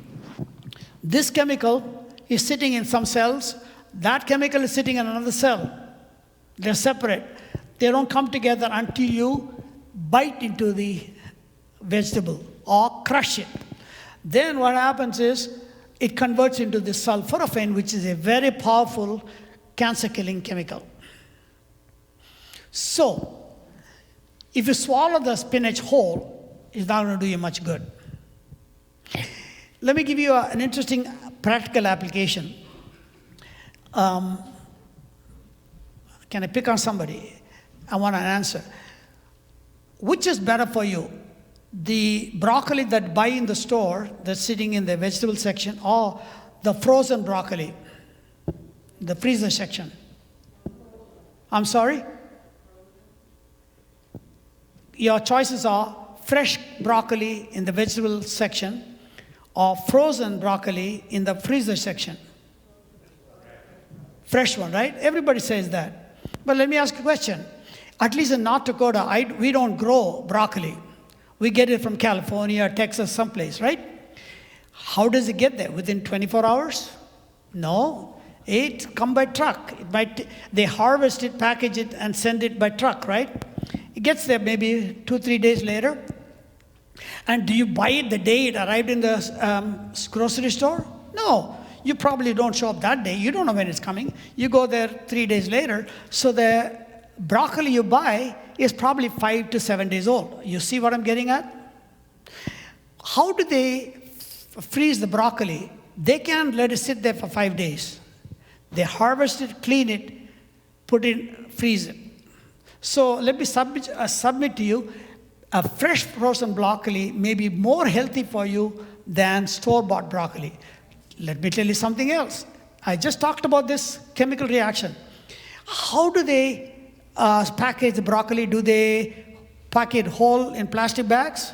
this chemical is sitting in some cells, that chemical is sitting in another cell. They're separate. They don't come together until you bite into the vegetable or crush it. Then what happens is it converts into this sulforaphane, which is a very powerful cancer-killing chemical. So, if you swallow the spinach whole, it's not going to do you much good. Let me give you an interesting practical application. Can I pick on somebody? I want an answer. Which is better for you? The broccoli that buy in the store that's sitting in the vegetable section, or the frozen broccoli, the freezer section? I'm sorry? Your choices are fresh broccoli in the vegetable section or frozen broccoli in the freezer section. Fresh one, right? Everybody says that. But let me ask you a question. At least in North Dakota, we don't grow broccoli. We get it from California, Texas, someplace, right? How does it get there? Within 24 hours? No. It come by truck. They harvest it, package it, and send it by truck, right? It gets there maybe 2-3 days later. And do you buy it the day it arrived in the grocery store? No. You probably don't show up that day. You don't know when it's coming. You go there 3 days later. So the broccoli you buy is probably 5 to 7 days old. You see what I'm getting at? How do they freeze the broccoli? They can't let it sit there for 5 days. They harvest it, clean it, put it, freeze it. So let me submit to you, a fresh frozen broccoli may be more healthy for you than store-bought broccoli. Let me tell you something else. I just talked about this chemical reaction. How do they package the broccoli? Do they pack it whole in plastic bags?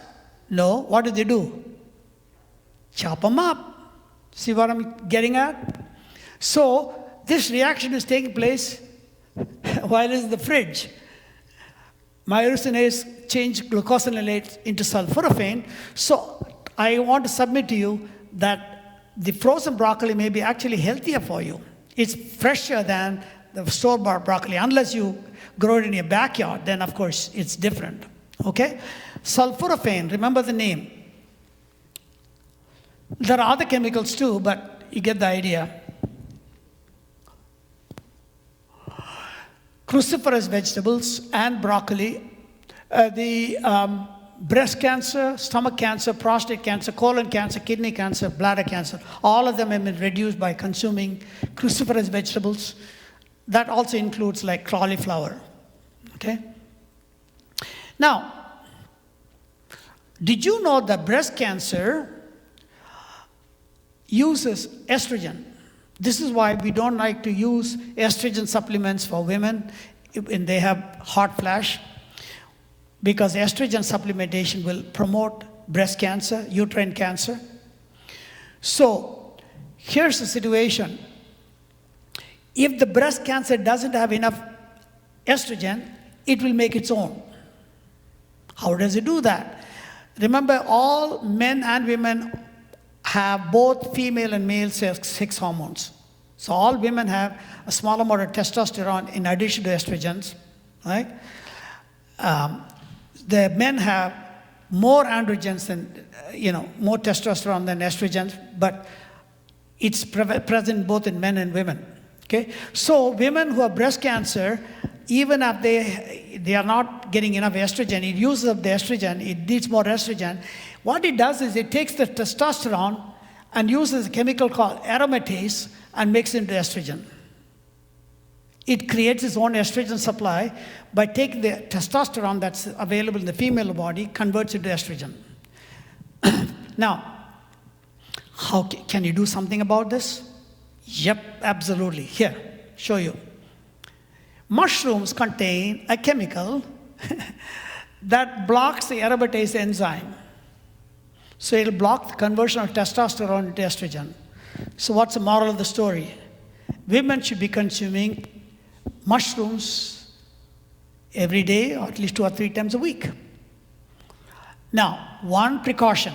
No. What do? Chop them up. See what I'm getting at? So this reaction is taking place while it's in the fridge. Myrosinase changed glucosinolates into sulforaphane. So I want to submit to you that the frozen broccoli may be actually healthier for you. It's fresher than the store-bought broccoli. Unless you grow it in your backyard, then of course it's different. Okay? Sulforaphane, remember the name. There are other chemicals too, but you get the idea. Cruciferous vegetables and broccoli, breast cancer, stomach cancer, prostate cancer, colon cancer, kidney cancer, bladder cancer, all of them have been reduced by consuming cruciferous vegetables. That also includes like cauliflower. Okay? Now, did you know that breast cancer uses estrogen? This is why we don't like to use estrogen supplements for women when they have hot flash, because estrogen supplementation will promote breast cancer, uterine cancer. So here's the situation. If the breast cancer doesn't have enough estrogen, it will make its own. How does it do that? Remember, all men and women have both female and male sex hormones. So all women have a small amount of testosterone in addition to estrogens, right? The men have more androgens than, more testosterone than estrogens, but it's present both in men and women, okay? So women who have breast cancer, even if they are not getting enough estrogen, it uses up the estrogen, it needs more estrogen. What it does is it takes the testosterone and uses a chemical called aromatase and makes it into estrogen. It creates its own estrogen supply by taking the testosterone that's available in the female body, converts it to estrogen. Now, how can you do something about this? Yep, absolutely. Here, show you. Mushrooms contain a chemical that blocks the aromatase enzyme. So it'll block the conversion of testosterone into estrogen. So what's the moral of the story? Women should be consuming mushrooms every day, or at least 2 or 3 times a week. Now, one precaution: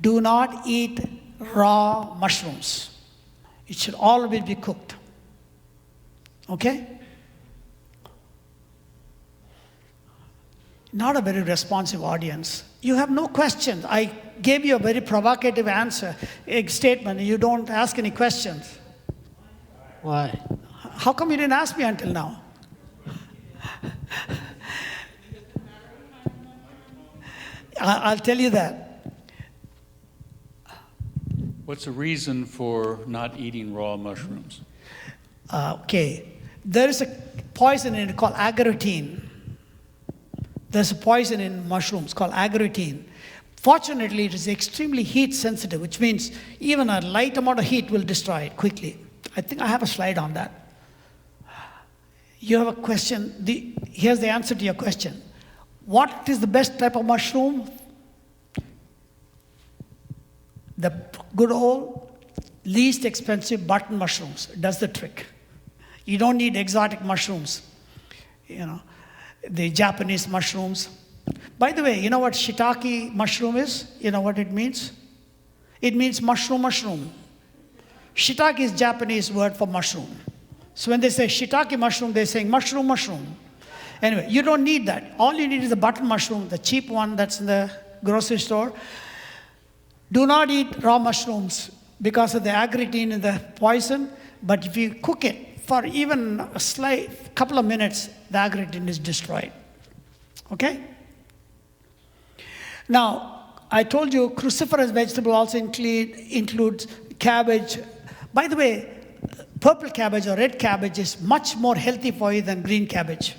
do not eat raw mushrooms. It should always be cooked. Okay? Not a very responsive audience. You have no questions. I gave you a very provocative answer, a statement, and you don't ask any questions. Why? How come you didn't ask me until now? I'll tell you that. What's the reason for not eating raw mushrooms? Okay. There is a poison in it called agouti. There's a poison in mushrooms called agouti. Fortunately, it is extremely heat sensitive, which means even a light amount of heat will destroy it quickly. I think I have a slide on that. You have a question. Here's the answer to your question. What is the best type of mushroom? The good old, least expensive button mushrooms. It does the trick. You don't need exotic mushrooms. The Japanese mushrooms. By the way, you know what shiitake mushroom is? You know what it means? It means mushroom. Shiitake is Japanese word for mushroom. So when they say shiitake mushroom, they're saying mushroom. Anyway, you don't need that. All you need is the button mushroom, the cheap one that's in the grocery store. Do not eat raw mushrooms because of the agouti and the poison. But if you cook it for even a slight couple of minutes, the agouti is destroyed. Okay? Now, I told you cruciferous vegetable also includes cabbage. By the way, purple cabbage or red cabbage is much more healthy for you than green cabbage.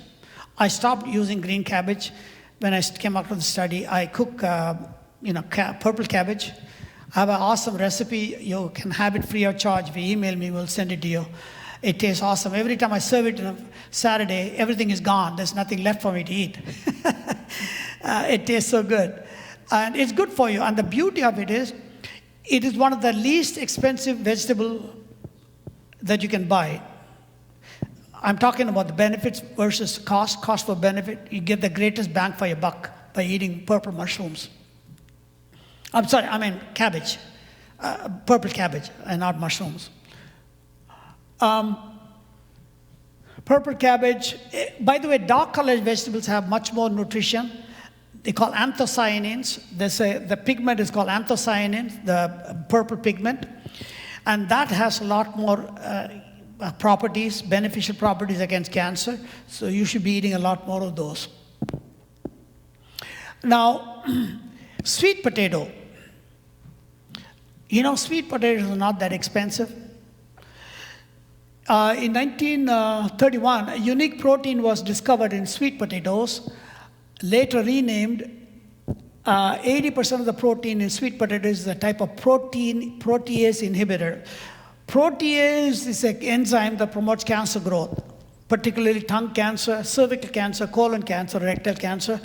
I stopped using green cabbage when I came out of the study. I cook, purple cabbage. I have an awesome recipe. You can have it free of charge. If you email me, we'll send it to you. It tastes awesome. Every time I serve it on a Saturday, everything is gone. There's nothing left for me to eat. It tastes so good. And it's good for you. And the beauty of it is one of the least expensive vegetable that you can buy. I'm talking about the benefits versus cost for benefit. You get the greatest bang for your buck by eating purple mushrooms. Cabbage. Purple cabbage and not mushrooms. Purple cabbage. By the way, dark colored vegetables have much more nutrition. They call anthocyanins. The pigment is called anthocyanins, the purple pigment. And that has a lot more properties, beneficial properties against cancer. So you should be eating a lot more of those. Now, sweet potato. Sweet potatoes are not that expensive. In 1931, a unique protein was discovered in sweet potatoes, later renamed. 80% of the protein in sweet potatoes is a type of protease inhibitor. Protease is an enzyme that promotes cancer growth, particularly tongue cancer, cervical cancer, colon cancer, rectal cancer.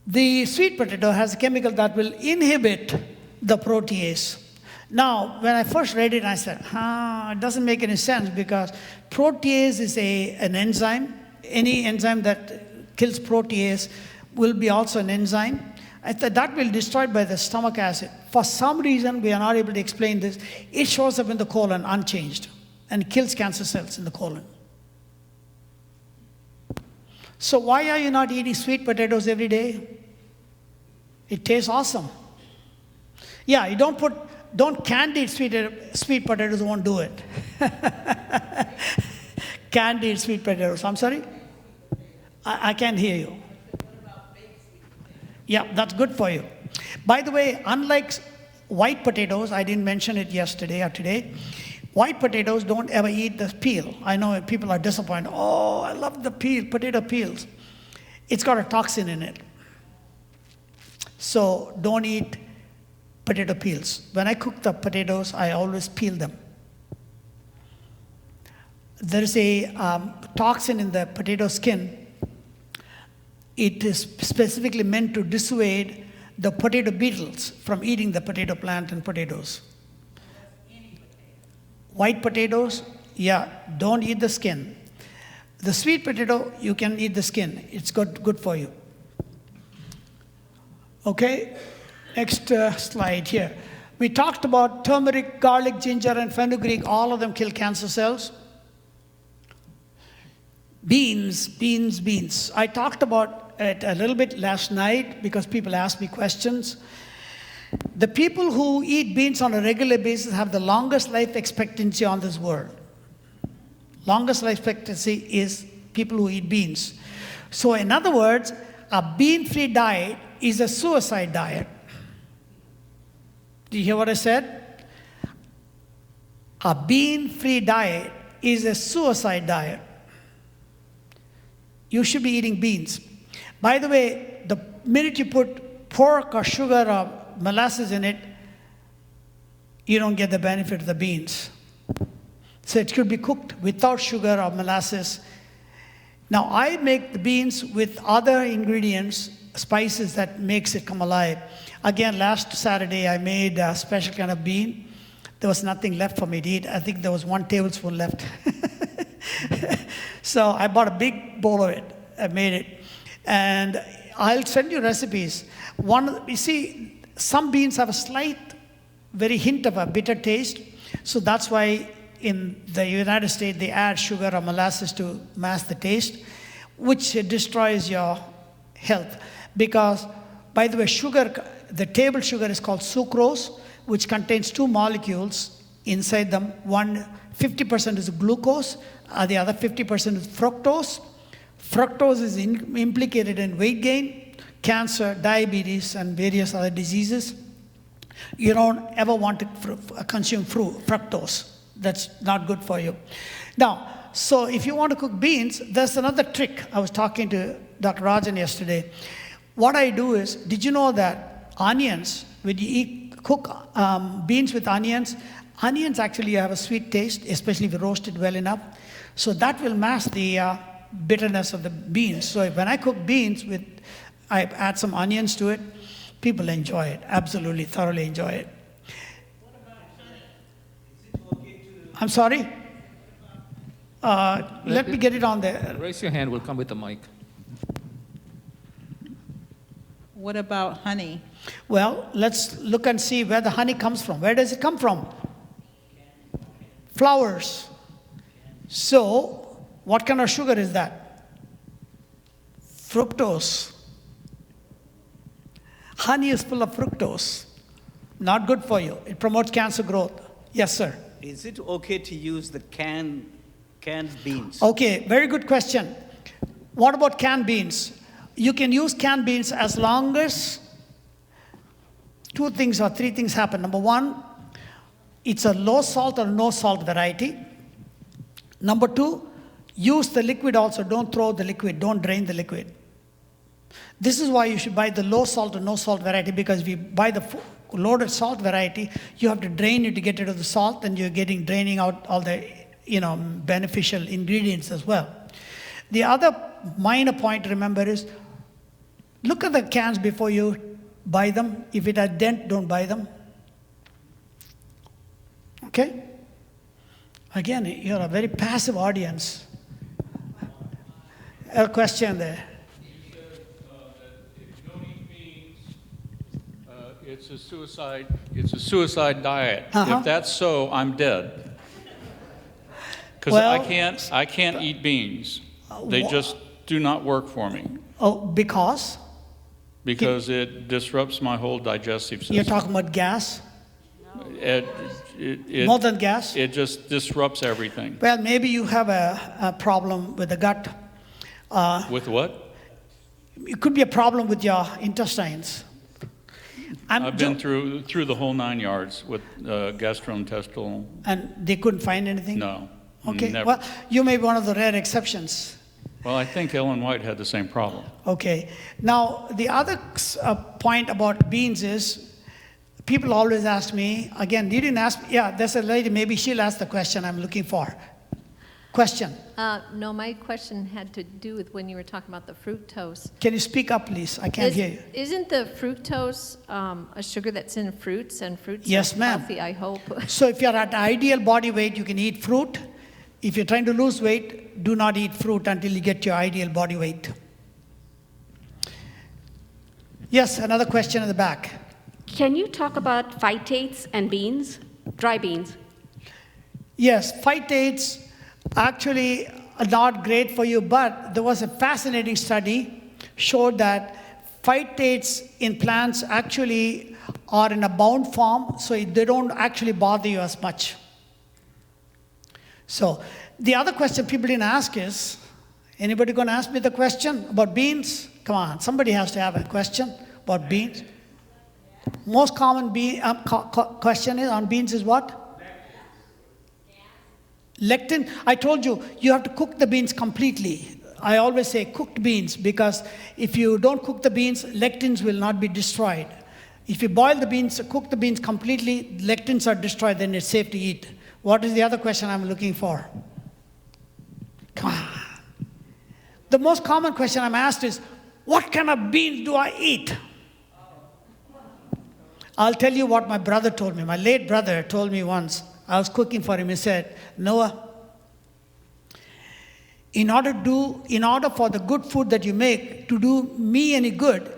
The sweet potato has a chemical that will inhibit the protease. Now, when I first read it, I said, it doesn't make any sense because protease is an enzyme. Any enzyme that kills protease will be also an enzyme. I thought that will be destroyed by the stomach acid. For some reason, we are not able to explain this. It shows up in the colon unchanged and kills cancer cells in the colon. So why are you not eating sweet potatoes every day? It tastes awesome. Yeah, you don't candied sweet potatoes won't do it. Candied sweet potatoes. I'm sorry? I can't hear you. Yeah, that's good for you. By the way, unlike white potatoes, I didn't mention it yesterday or today, white potatoes don't ever eat the peel. I know people are disappointed. Oh, I love the potato peels. It's got a toxin in it. So don't eat potato peels. When I cook the potatoes, I always peel them. There is a toxin in the potato skin. It is specifically meant to dissuade the potato beetles from eating the potato plant and potatoes. White potatoes, yeah, don't eat the skin. The sweet potato, you can eat the skin. It's good for you. Okay, next slide here. We talked about turmeric, garlic, ginger, and fenugreek. All of them kill cancer cells. Beans. I talked about it a little bit last night because people asked me questions. The people who eat beans on a regular basis have the longest life expectancy on this world. Longest life expectancy is people who eat beans. So in other words, a bean-free diet is a suicide diet. Do you hear what I said? A bean-free diet is a suicide diet. You should be eating beans. By the way, the minute you put pork or sugar or molasses in it, you don't get the benefit of the beans. So it should be cooked without sugar or molasses. Now I make the beans with other ingredients, spices that makes it come alive. Again, last Saturday I made a special kind of bean. There was nothing left for me to eat. I think there was 1 tablespoon left. So I bought a big bowl of it. I made it. And I'll send you recipes. You see, some beans have a slight, very hint of a bitter taste. So that's why in the United States they add sugar or molasses to mask the taste, which destroys your health. Because, by the way, sugar, the table sugar is called sucrose, which contains 2 molecules inside them. 50% is glucose, the other 50% is fructose. Fructose is implicated in weight gain, cancer, diabetes, and various other diseases. You don't ever want to consume fructose. That's not good for you. Now, so if you want to cook beans, there's another trick. I was talking to Dr. Rajan yesterday. What I do is, did you know that onions, when you cook beans with onions actually have a sweet taste, especially if you roast it well enough. So that will mask the bitterness of the beans. So when I cook beans I add some onions to it, people enjoy it, absolutely, thoroughly enjoy it. What about honey? Is it okay to... I'm sorry? Let me get it on there. Raise your hand, we'll come with the mic. What about honey? Well, let's look and see where the honey comes from. Where does it come from? Flowers. So, what kind of sugar is that? Fructose. Honey is full of fructose. Not good for you. It promotes cancer growth. Yes, sir. Is it okay to use the canned beans? Okay, very good question. What about canned beans? You can use canned beans as long as 2 things or 3 things happen. Number 1, it's a low salt or no salt variety. Number 2, use the liquid also. Don't throw the liquid. Don't drain the liquid. This is why you should buy the low salt or no salt variety, because if you buy the loaded salt variety, you have to drain it to get rid of the salt, and you're draining out all the beneficial ingredients as well. The other minor point to remember is, look at the cans before you buy them. If it has dent, don't buy them. Okay? Again, you're a very passive audience. A question there. You said that if you don't eat beans, it's a suicide diet. Uh-huh. If that's so, I'm dead. Because Well, I can't eat beans. They just do not work for me. Oh, because? Because it disrupts my whole digestive system. You're talking about gas? It More than gas? It just disrupts everything. Well, maybe you have a problem with the gut. With what? It could be a problem with your intestines. I've been through the whole 9 yards with gastrointestinal. And they couldn't find anything? No. Okay, Never. well, you may be one of the rare exceptions. Well, I think Ellen White had the same problem. Okay, now the other point about beans is, people always ask me, again, you didn't ask, yeah, there's a lady, maybe she'll ask the question I'm looking for. Question. No, my question had to do with when you were talking about the fructose. Can you speak up, please? I can't hear you. Isn't the fructose a sugar that's in fruits, and fruits Yes, are ma'am. healthy, I hope? So if you're at ideal body weight, you can eat fruit. If you're trying to lose weight, do not eat fruit until you get your ideal body weight. Yes, another question in the back. Can you talk about phytates and beans, dry beans? Yes, phytates actually are not great for you, but there was a fascinating study showed that phytates in plants actually are in a bound form, so they don't actually bother you as much. So the other question people didn't ask is, anybody going to ask me the question about beans? Come on, somebody has to have a question about beans. Most common question is on beans is what? Lectin. I told you, you have to cook the beans completely. I always say cooked beans, because if you don't cook the beans, lectins will not be destroyed. If you boil the beans, cook the beans completely, lectins are destroyed, then it's safe to eat. What is the other question I'm looking for? Come on. The most common question I'm asked is, what kind of beans do I eat? I'll tell you what my brother told me. My late brother told me once, I was cooking for him, he said, Noah, in order for the good food that you make to do me any good,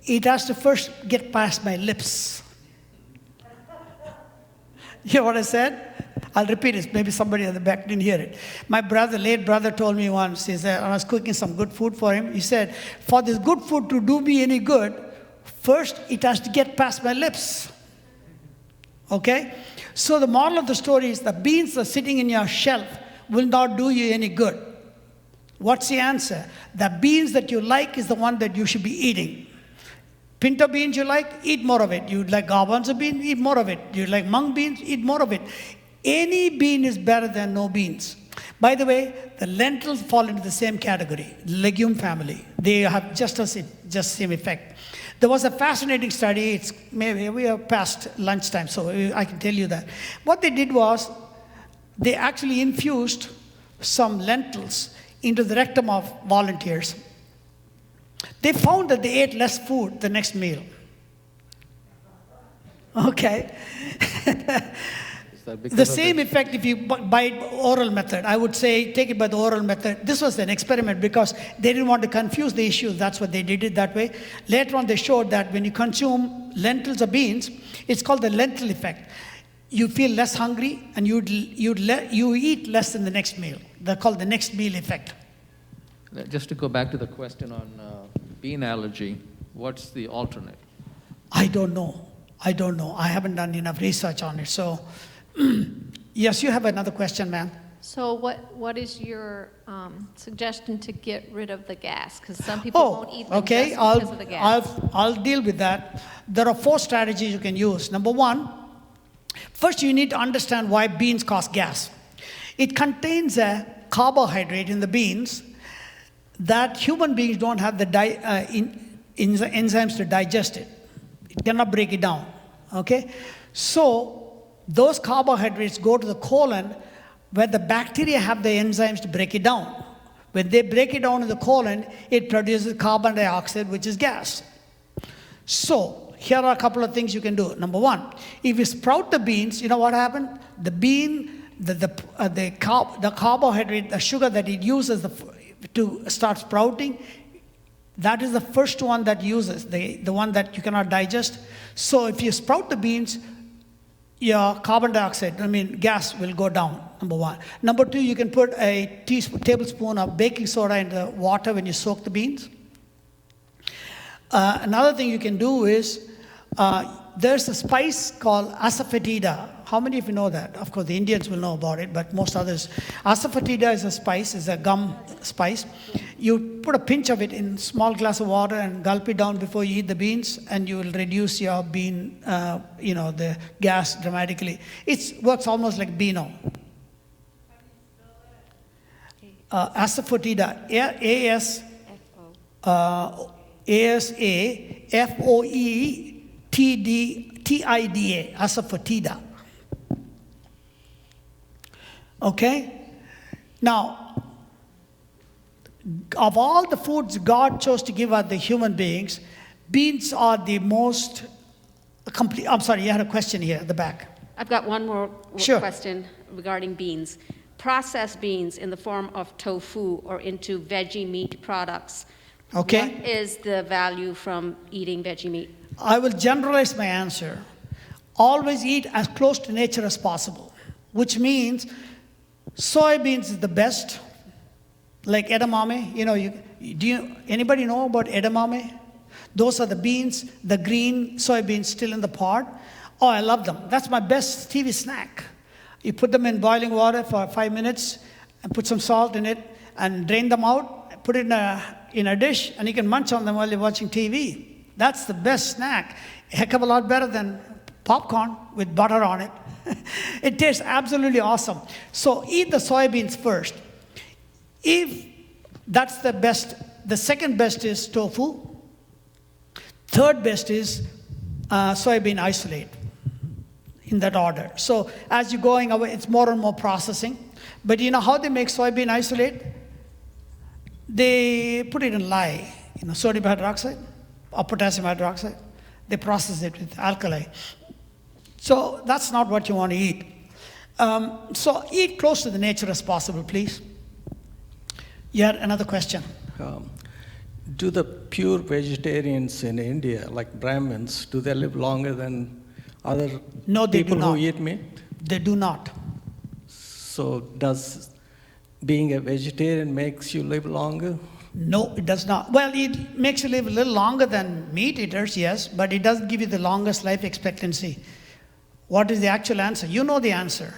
it has to first get past my lips. You hear what I said? I'll repeat it. Maybe somebody at the back didn't hear it. My brother, late brother, told me once, he said, I was cooking some good food for him. He said, for this good food to do me any good, first it has to get past my lips. Okay? So the moral of the story is the beans that are sitting in your shelf will not do you any good. What's the answer? The beans that you like is the one that you should be eating. Pinto beans you like, eat more of it. You like garbanzo beans, eat more of it. You like mung beans, eat more of it. Any bean is better than no beans. By the way, the lentils fall into the same category, legume family. They have just same effect. There was a fascinating study. Maybe we are past lunchtime, so I can tell you that. What they did was, they actually infused some lentils into the rectum of volunteers. They found that they ate less food the next meal. Okay. The same effect if you buy oral method. I would say take it by the oral method. This was an experiment because they didn't want to confuse the issue. That's what they did it that way. Later on, they showed that when you consume lentils or beans, it's called the lentil effect. You feel less hungry and you eat less in the next meal. They're called the next meal effect. Just to go back to the question on bean allergy, what's the alternate? I don't know. I haven't done enough research on it. So, yes, you have another question, ma'am. So what is your suggestion to get rid of the gas? Because some people won't eat them okay. just because of the gas. I'll deal with that. There are 4 strategies you can use. Number 1, first you need to understand why beans cause gas. It contains a carbohydrate in the beans that human beings don't have the enzymes to digest it. It cannot break it down, okay? So those carbohydrates go to the colon where the bacteria have the enzymes to break it down. When they break it down in the colon, it produces carbon dioxide, which is gas. So here are a couple of things you can do. Number one, if you sprout the beans, you know what happened? The bean, the carbohydrate, the sugar that it uses to start sprouting, that is the first one that uses, the one that you cannot digest. So if you sprout the beans, your carbon dioxide, gas will go down, number one. Number two, you can put a tablespoon of baking soda in the water when you soak the beans. Another thing you can do is, there's a spice called asafoetida. How many of you know that? Of course, the Indians will know about it, but most others. Asafoetida is a spice, is a gum spice. You put a pinch of it in a small glass of water and gulp it down before you eat the beans, and you will reduce your bean, the gas dramatically. It works almost like Beano. Asafoetida, Asafoetida, asafoetida. Okay? Now, of all the foods God chose to give us the human beings, beans are the most complete. I'm sorry, you had a question here at the back. I've got one more question regarding beans. Processed beans in the form of tofu or into veggie meat products. Okay. What is the value from eating veggie meat? I will generalize my answer. Always eat as close to nature as possible, which means soybeans is the best, like edamame. Anybody know about edamame? Those are the beans, the green soybeans still in the pod. Oh, I love them. That's my best TV snack. You put them in boiling water for 5 minutes and put some salt in it and drain them out, put it in a dish, and you can munch on them while you're watching TV. That's the best snack. A heck of a lot better than popcorn with butter on it. It tastes absolutely awesome. So eat the soybeans first. If that's the best, the second best is tofu. Third best is soybean isolate, in that order. So as you're going away, it's more and more processing. But you know how they make soybean isolate? They put it in lye, sodium hydroxide or potassium hydroxide. They process it with alkali. So that's not what you want to eat. So eat close to the nature as possible, please. You had another question. Do the pure vegetarians in India, like Brahmins, do they live longer than other people who eat meat? They do not. So does being a vegetarian makes you live longer? No, it does not. Well, it makes you live a little longer than meat eaters, yes, but it doesn't give you the longest life expectancy. What is the actual answer? You know the answer.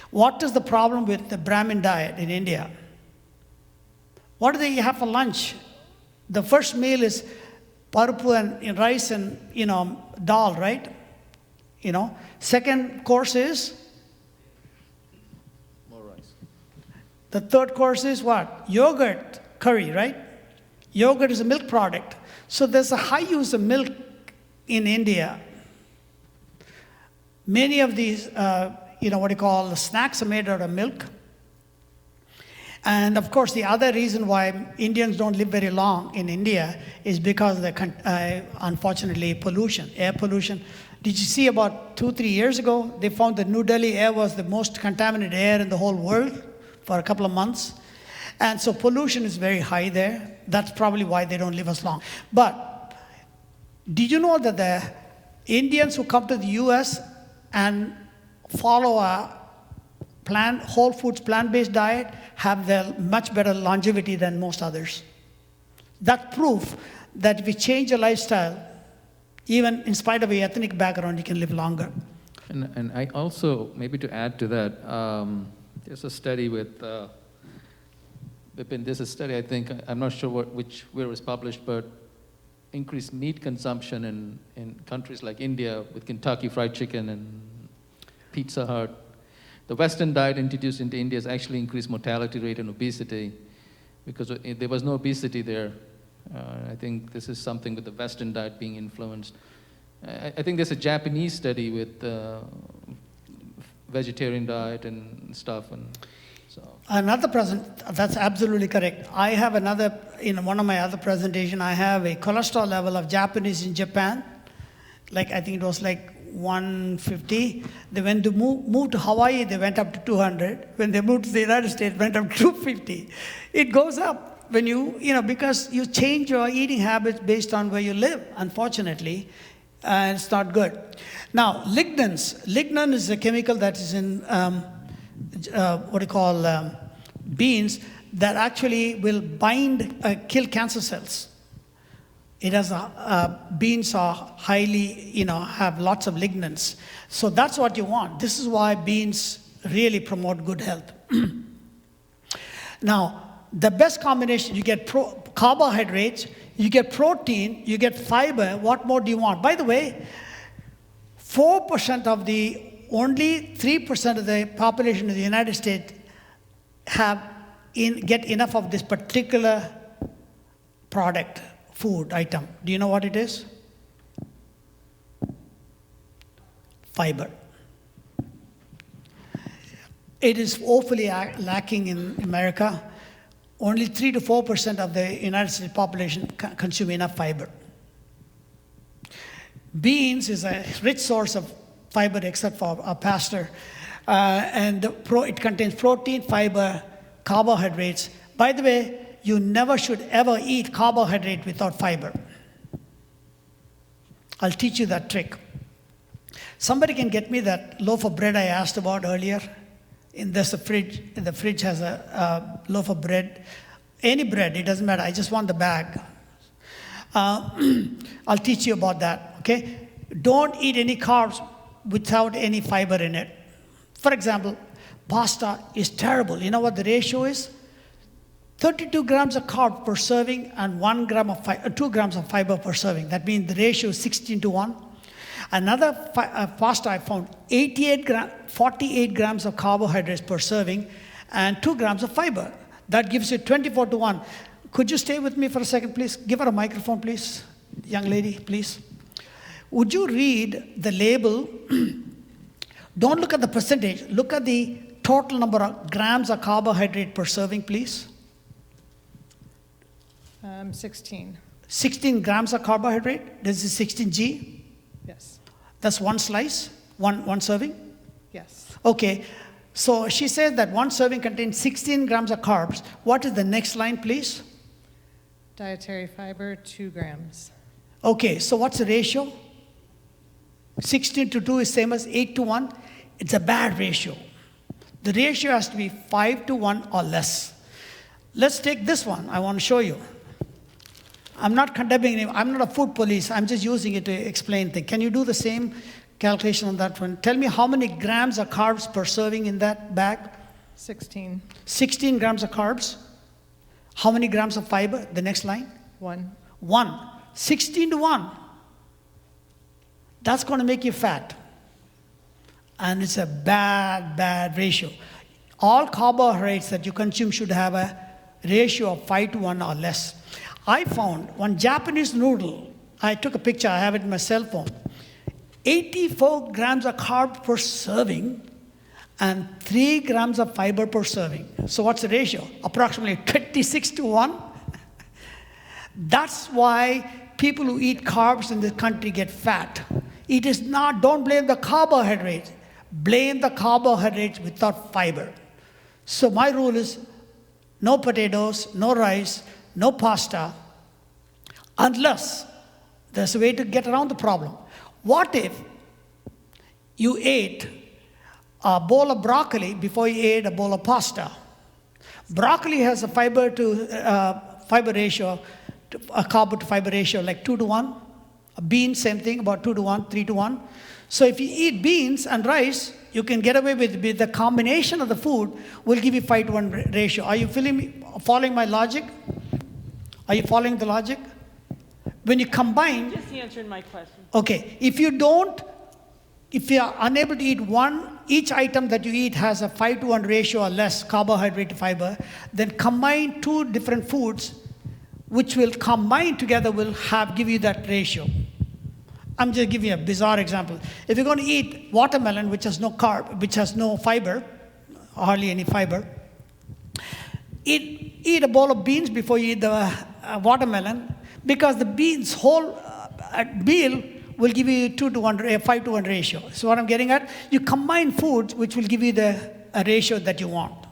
What is the problem with the Brahmin diet in India? What do they have for lunch? The first meal is paruppu and rice and, dal, right? Second course is? More rice. The third course is what? Yogurt, curry, right? Yogurt is a milk product. So there's a high use of milk in India. Many of these, snacks are made out of milk. And of course, the other reason why Indians don't live very long in India is because of the, unfortunately, pollution, air pollution. Did you see about 2-3 years ago, they found that New Delhi air was the most contaminated air in the whole world for a couple of months. And so pollution is very high there. That's probably why they don't live as long. But did you know that the Indians who come to the US and follow a whole foods, plant-based diet have the much better longevity than most others? That's proof that if you change your lifestyle, even in spite of your ethnic background, you can live longer. And I also, maybe to add to that, there's a study with, Vipin, there's a study, I think, I'm not sure where it was published, but increased meat consumption in countries like India with Kentucky Fried Chicken and Pizza Hut. The Western diet introduced into India has actually increased mortality rate and obesity because there was no obesity there. I think this is something with the Western diet being influenced. I think there's a Japanese study with vegetarian diet and stuff, and so. Another that's absolutely correct. I have another, in one of my other presentation, I have a cholesterol level of Japanese in Japan. Like, I think it was like 150. They went to move to Hawaii, they went up to 200. When they moved to the United States, went up to 250. It goes up when because you change your eating habits based on where you live, unfortunately. And it's not good. Now, lignans. Lignan is a chemical that is in beans that actually will kill cancer cells. It has beans are highly, have lots of lignans. So that's what you want. This is why beans really promote good health. Now, the best combination, you get carbohydrates, you get protein, you get fiber. What more do you want? By the way, 4% of only 3% of the population of the United States get enough of this particular product, food item. Do you know what it is? Fiber. It is woefully lacking in America. Only 3 to 4% of the United States population consume enough fiber. Beans is a rich source of fiber, except for a pastor. And it contains protein, fiber, carbohydrates. By the way, you never should ever eat carbohydrate without fiber. I'll teach you that trick. Somebody can get me that loaf of bread I asked about earlier? There's a fridge. The fridge has a loaf of bread. Any bread, it doesn't matter. I just want the bag. I'll teach you about that, okay? Don't eat any carbs without any fiber in it. For example, pasta is terrible. You know what the ratio is? 32 grams of carb per serving and 2 grams of fiber per serving. That means the ratio is 16:1. Another pasta I found, 48 grams of carbohydrates per serving and 2 grams of fiber. That gives you 24:1. Could you stay with me for a second, please? Give her a microphone, please. Young lady, please. Would you read the label? Don't look at the percentage. Look at the total number of grams of carbohydrate per serving, please. 16. 16 grams of carbohydrate. This is 16G. Yes. That's one slice, one serving? Yes. Okay. So she says that one serving contains 16 grams of carbs. What is the next line, please? Dietary fiber, 2 grams. Okay, so what's the ratio? 16 to 2 is same as 8:1. It's a bad ratio. The ratio has to be 5:1 or less. Let's take this one. I want to show you. I'm not condemning him. I'm not a food police. I'm just using it to explain things. Can you do the same calculation on that one? Tell me how many grams of carbs per serving in that bag? 16. 16 grams of carbs. How many grams of fiber? The next line? 1. 1. 16:1. That's going to make you fat. And it's a bad ratio. All carbohydrates that you consume should have a ratio of 5:1 or less. I found one Japanese noodle. I took a picture. I have it in my cell phone. 84 grams of carb per serving and 3 grams of fiber per serving. So what's the ratio? Approximately 26:1. That's why people who eat carbs in this country get fat. It is not, don't blame the carbohydrates. Blame the carbohydrates without fiber. So my rule is no potatoes, no rice, no pasta, unless there's a way to get around the problem. What if you ate a bowl of broccoli before you ate a bowl of pasta? Broccoli has a fiber ratio, a carb to fiber ratio like 2:1. A bean, same thing, about 2:1, 3:1. So if you eat beans and rice, you can get away with the combination of the food will give you 5:1 ratio. Are you following my logic? Are you following the logic? When you combine... Just answering my question. Okay, if you don't if you are unable to eat one, each item that you eat has a 5-to-1 ratio or less carbohydrate to fiber, then combine two different foods, which will combine together will give you that ratio. I'm just giving you a bizarre example. If you're going to eat watermelon, which has no carb, which has no fiber, hardly any fiber, eat a bowl of beans before you eat the watermelon, because the beans whole meal will give you 5-to-1 ratio. So what I'm getting at, you combine foods which will give you a ratio that you want.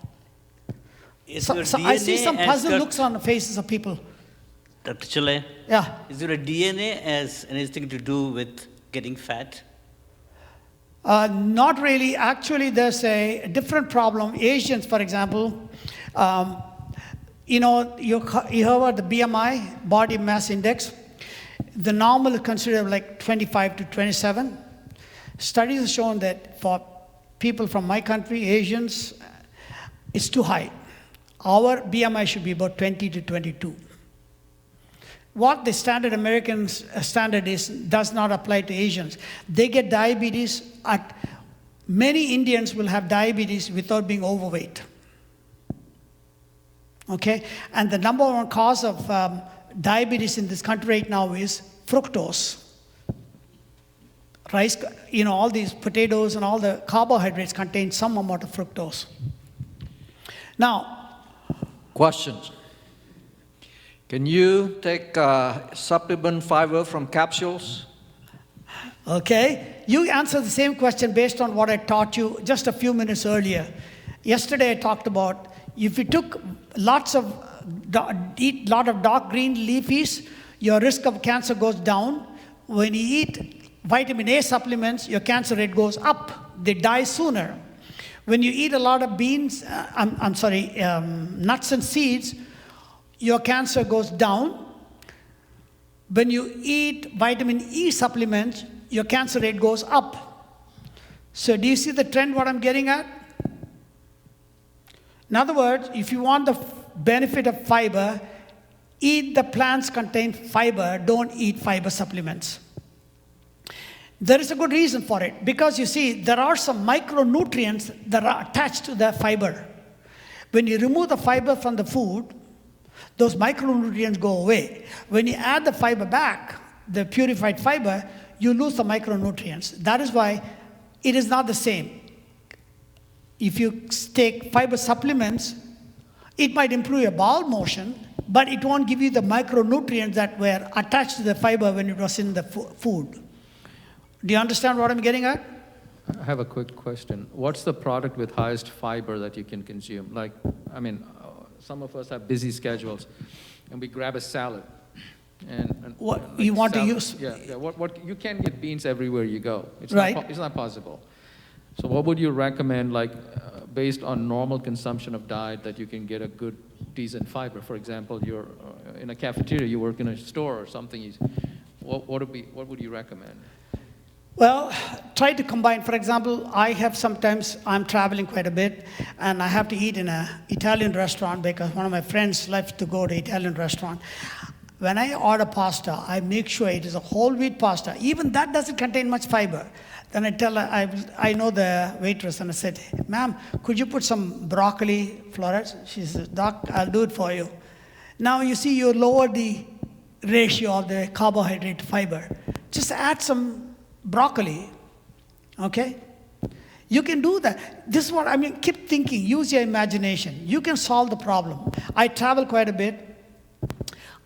So I see some puzzled looks on the faces of people. Dr. Chelliah? Yeah. Is there a DNA has anything to do with getting fat? Not really. Actually, there's a different problem. Asians, for example, you heard about the BMI, body mass index. The normal is considered like 25 to 27. Studies have shown that for people from my country, Asians, it's too high. Our BMI should be about 20 to 22. What the standard American standard is does not apply to Asians. They get diabetes. Many Indians will have diabetes without being overweight. Okay? And the number one cause of diabetes in this country right now is fructose. Rice, all these potatoes and all the carbohydrates contain some amount of fructose. Now, questions. Can you take supplement fiber from capsules? Okay. You answered the same question based on what I taught you just a few minutes earlier. Yesterday I talked about if you took eat a lot of dark green leafies, your risk of cancer goes down. When you eat vitamin A supplements, your cancer rate goes up. They die sooner. When you eat a lot of beans, nuts and seeds, your cancer goes down. When you eat vitamin E supplements, your cancer rate goes up. So do you see the trend, what I'm getting at? In other words, if you want the benefit of fiber, eat the plants contain fiber, don't eat fiber supplements. There is a good reason for it, because you see, there are some micronutrients that are attached to the fiber. When you remove the fiber from the food, those micronutrients go away. When you add the fiber back, the purified fiber, you lose the micronutrients. That is why it is not the same. If you take fiber supplements, it might improve your bowel motion, but it won't give you the micronutrients that were attached to the fiber when it was in the food. Do you understand what I'm getting at? I have a quick question. What's the product with highest fiber that you can consume? Some of us have busy schedules, and we grab a salad. And what you want salad, to use? Yeah. What you can get beans everywhere you go. It's right. It's not possible. So what would you recommend, based on normal consumption of diet, that you can get a good, decent fiber? For example, you're in a cafeteria, you work in a store or something. What would you recommend? Well, try to combine. For example, I'm traveling quite a bit, and I have to eat in an Italian restaurant because one of my friends likes to go to Italian restaurant. When I order pasta, I make sure it is a whole wheat pasta. Even that doesn't contain much fiber. Then I tell her, I know the waitress, and I said, ma'am, could you put some broccoli florets? She said, Doc, I'll do it for you. Now you see, you lower the ratio of the carbohydrate to fiber. Just add some broccoli, okay? You can do that. This is what I mean. Keep thinking. Use your imagination. You can solve the problem. I travel quite a bit.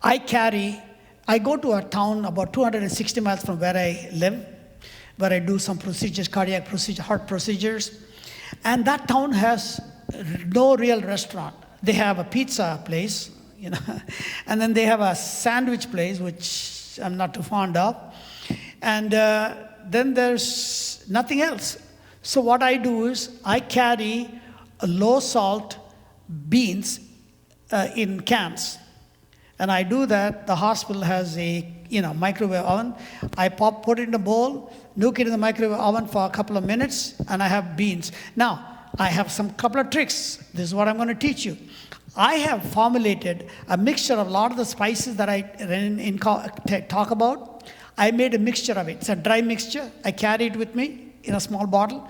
I go to a town about 260 miles from where I live, where I do some procedures, cardiac procedures, heart procedures. And that town has no real restaurant. They have a pizza place, and then they have a sandwich place, which I'm not too fond of. And then there's nothing else. So what I do is I carry low-salt beans in cans. And I do that. The hospital has a microwave oven. I put it in a bowl, nuke it in the microwave oven for a couple of minutes, and I have beans. Now, I have couple of tricks. This is what I'm going to teach you. I have formulated a mixture of a lot of the spices that I talk about. I made a mixture of it. It's a dry mixture. I carry it with me in a small bottle.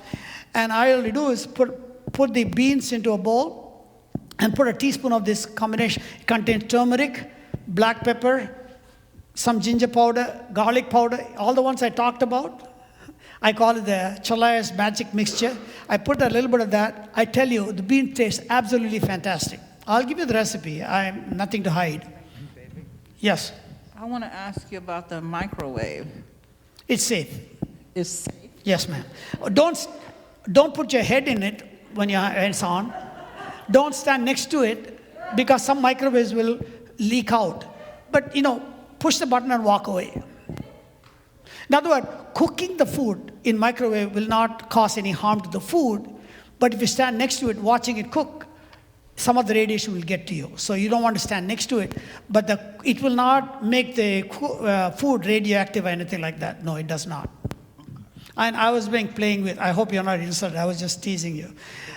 And all you do is put the beans into a bowl and put a teaspoon of this combination. It contains turmeric, black pepper, some ginger powder, garlic powder, all the ones I talked about. I call it the Chelliah's magic mixture. I put a little bit of that. I tell you, the bean tastes absolutely fantastic. I'll give you the recipe. I'm nothing to hide. Yes? I want to ask you about the microwave. It's safe. It's safe? Yes, ma'am. Don't put your head in it when it's on. Don't stand next to it because some microwaves will leak out. But, push the button and walk away. In other words, cooking the food in microwave will not cause any harm to the food, but if you stand next to it watching it cook, some of the radiation will get to you. So you don't want to stand next to it, but it will not make the food radioactive or anything like that. No, it does not. And I was playing with, I hope you're not insulted, I was just teasing you.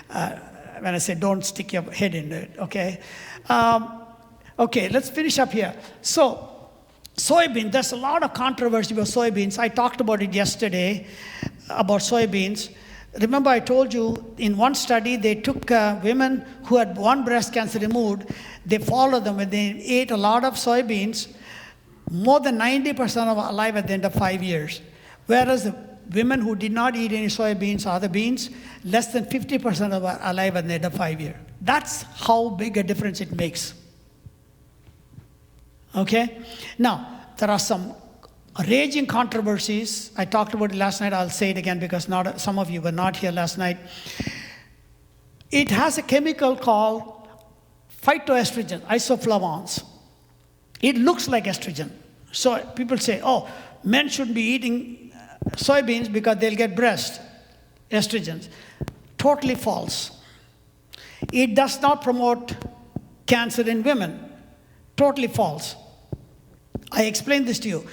When I said don't stick your head in it, okay? Okay, let's finish up here. So, soybean, there's a lot of controversy about soybeans. I talked about it yesterday, about soybeans. Remember I told you in one study, they took women who had one breast cancer removed, they followed them and they ate a lot of soybeans, more than 90% of them alive at the end of 5 years. Whereas the women who did not eat any soybeans or other beans, less than 50% of them are alive at the end of 5 years. That's how big a difference it makes. Okay? Now, there are some raging controversies. I talked about it last night. I'll say it again because some of you were not here last night. It has a chemical called phytoestrogen, isoflavones. It looks like estrogen. So people say, oh, men shouldn't be eating soybeans because they'll get breast estrogens. Totally false. It does not promote cancer in women. Totally false. I explained this to you.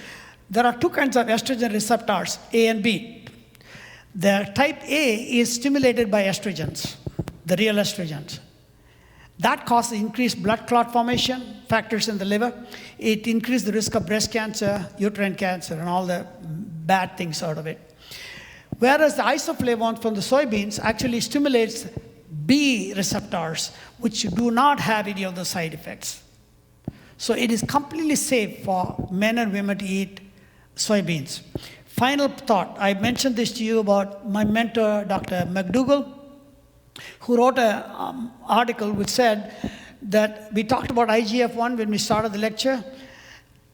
There are two kinds of estrogen receptors, A and B. The type A is stimulated by estrogens, the real estrogens. That causes increased blood clot formation, factors in the liver. It increases the risk of breast cancer, uterine cancer, and all the bad things out of it. Whereas the isoflavones from the soybeans actually stimulates B receptors, which do not have any of the side effects. So it is completely safe for men and women to eat soybeans. Final thought, I mentioned this to you about my mentor, Dr. McDougall, who wrote an article which said that we talked about IGF-1 when we started the lecture.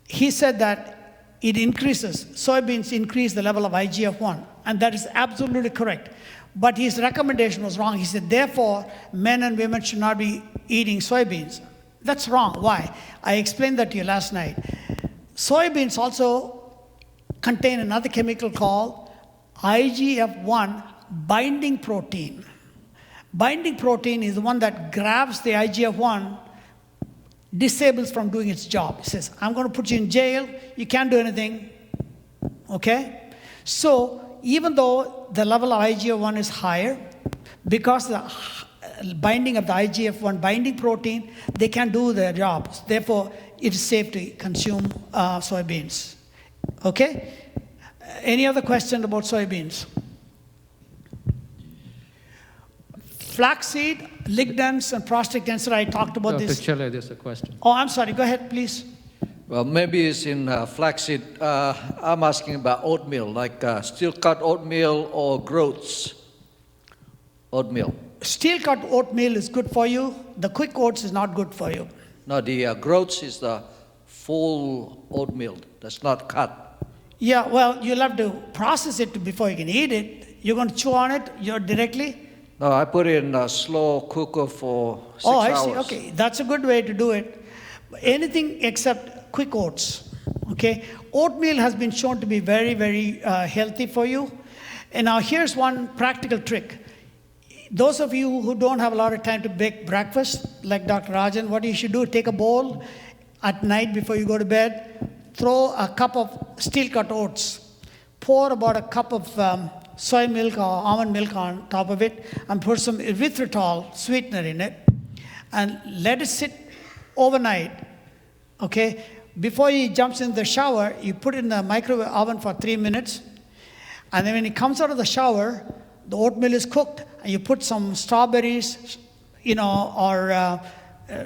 He said that it increases, soybeans increase the level of IGF-1, and that is absolutely correct. But his recommendation was wrong. He said, therefore, men and women should not be eating soybeans. That's wrong. Why? I explained that to you last night. Soybeans also contain another chemical called IGF-1 binding protein. Binding protein is the one that grabs the IGF-1, disables from doing its job. It says, I'm going to put you in jail, you can't do anything. Okay? So, even though the level of IGF-1 is higher, because the binding of the IGF-1 binding protein, they can do their jobs. Therefore, it is safe to consume soybeans. Okay? Any other question about soybeans? Flaxseed, lignans, and prostate cancer, I talked about this. Dr. Chelliah, there's a question. Oh, I'm sorry. Go ahead, please. Well, maybe it's in flaxseed. I'm asking about oatmeal, like steel-cut oatmeal or groats oatmeal. Steel-cut oatmeal is good for you. The quick oats is not good for you. No, the groats is the full oatmeal that's not cut. Yeah, well, you'll have to process it before you can eat it. You're going to chew on it directly? No, I put it in a slow cooker for 6 hours. Oh, I see. Okay, that's a good way to do it. Anything except quick oats. Okay, oatmeal has been shown to be very, very healthy for you. And now here's one practical trick. Those of you who don't have a lot of time to bake breakfast, like Dr. Rajan, what you should do, take a bowl at night before you go to bed, throw a cup of steel-cut oats, pour about a cup of soy milk or almond milk on top of it, and put some erythritol sweetener in it, and let it sit overnight, okay? Before he jumps in the shower, you put it in the microwave oven for 3 minutes. And then when he comes out of the shower, the oatmeal is cooked, and you put some strawberries, or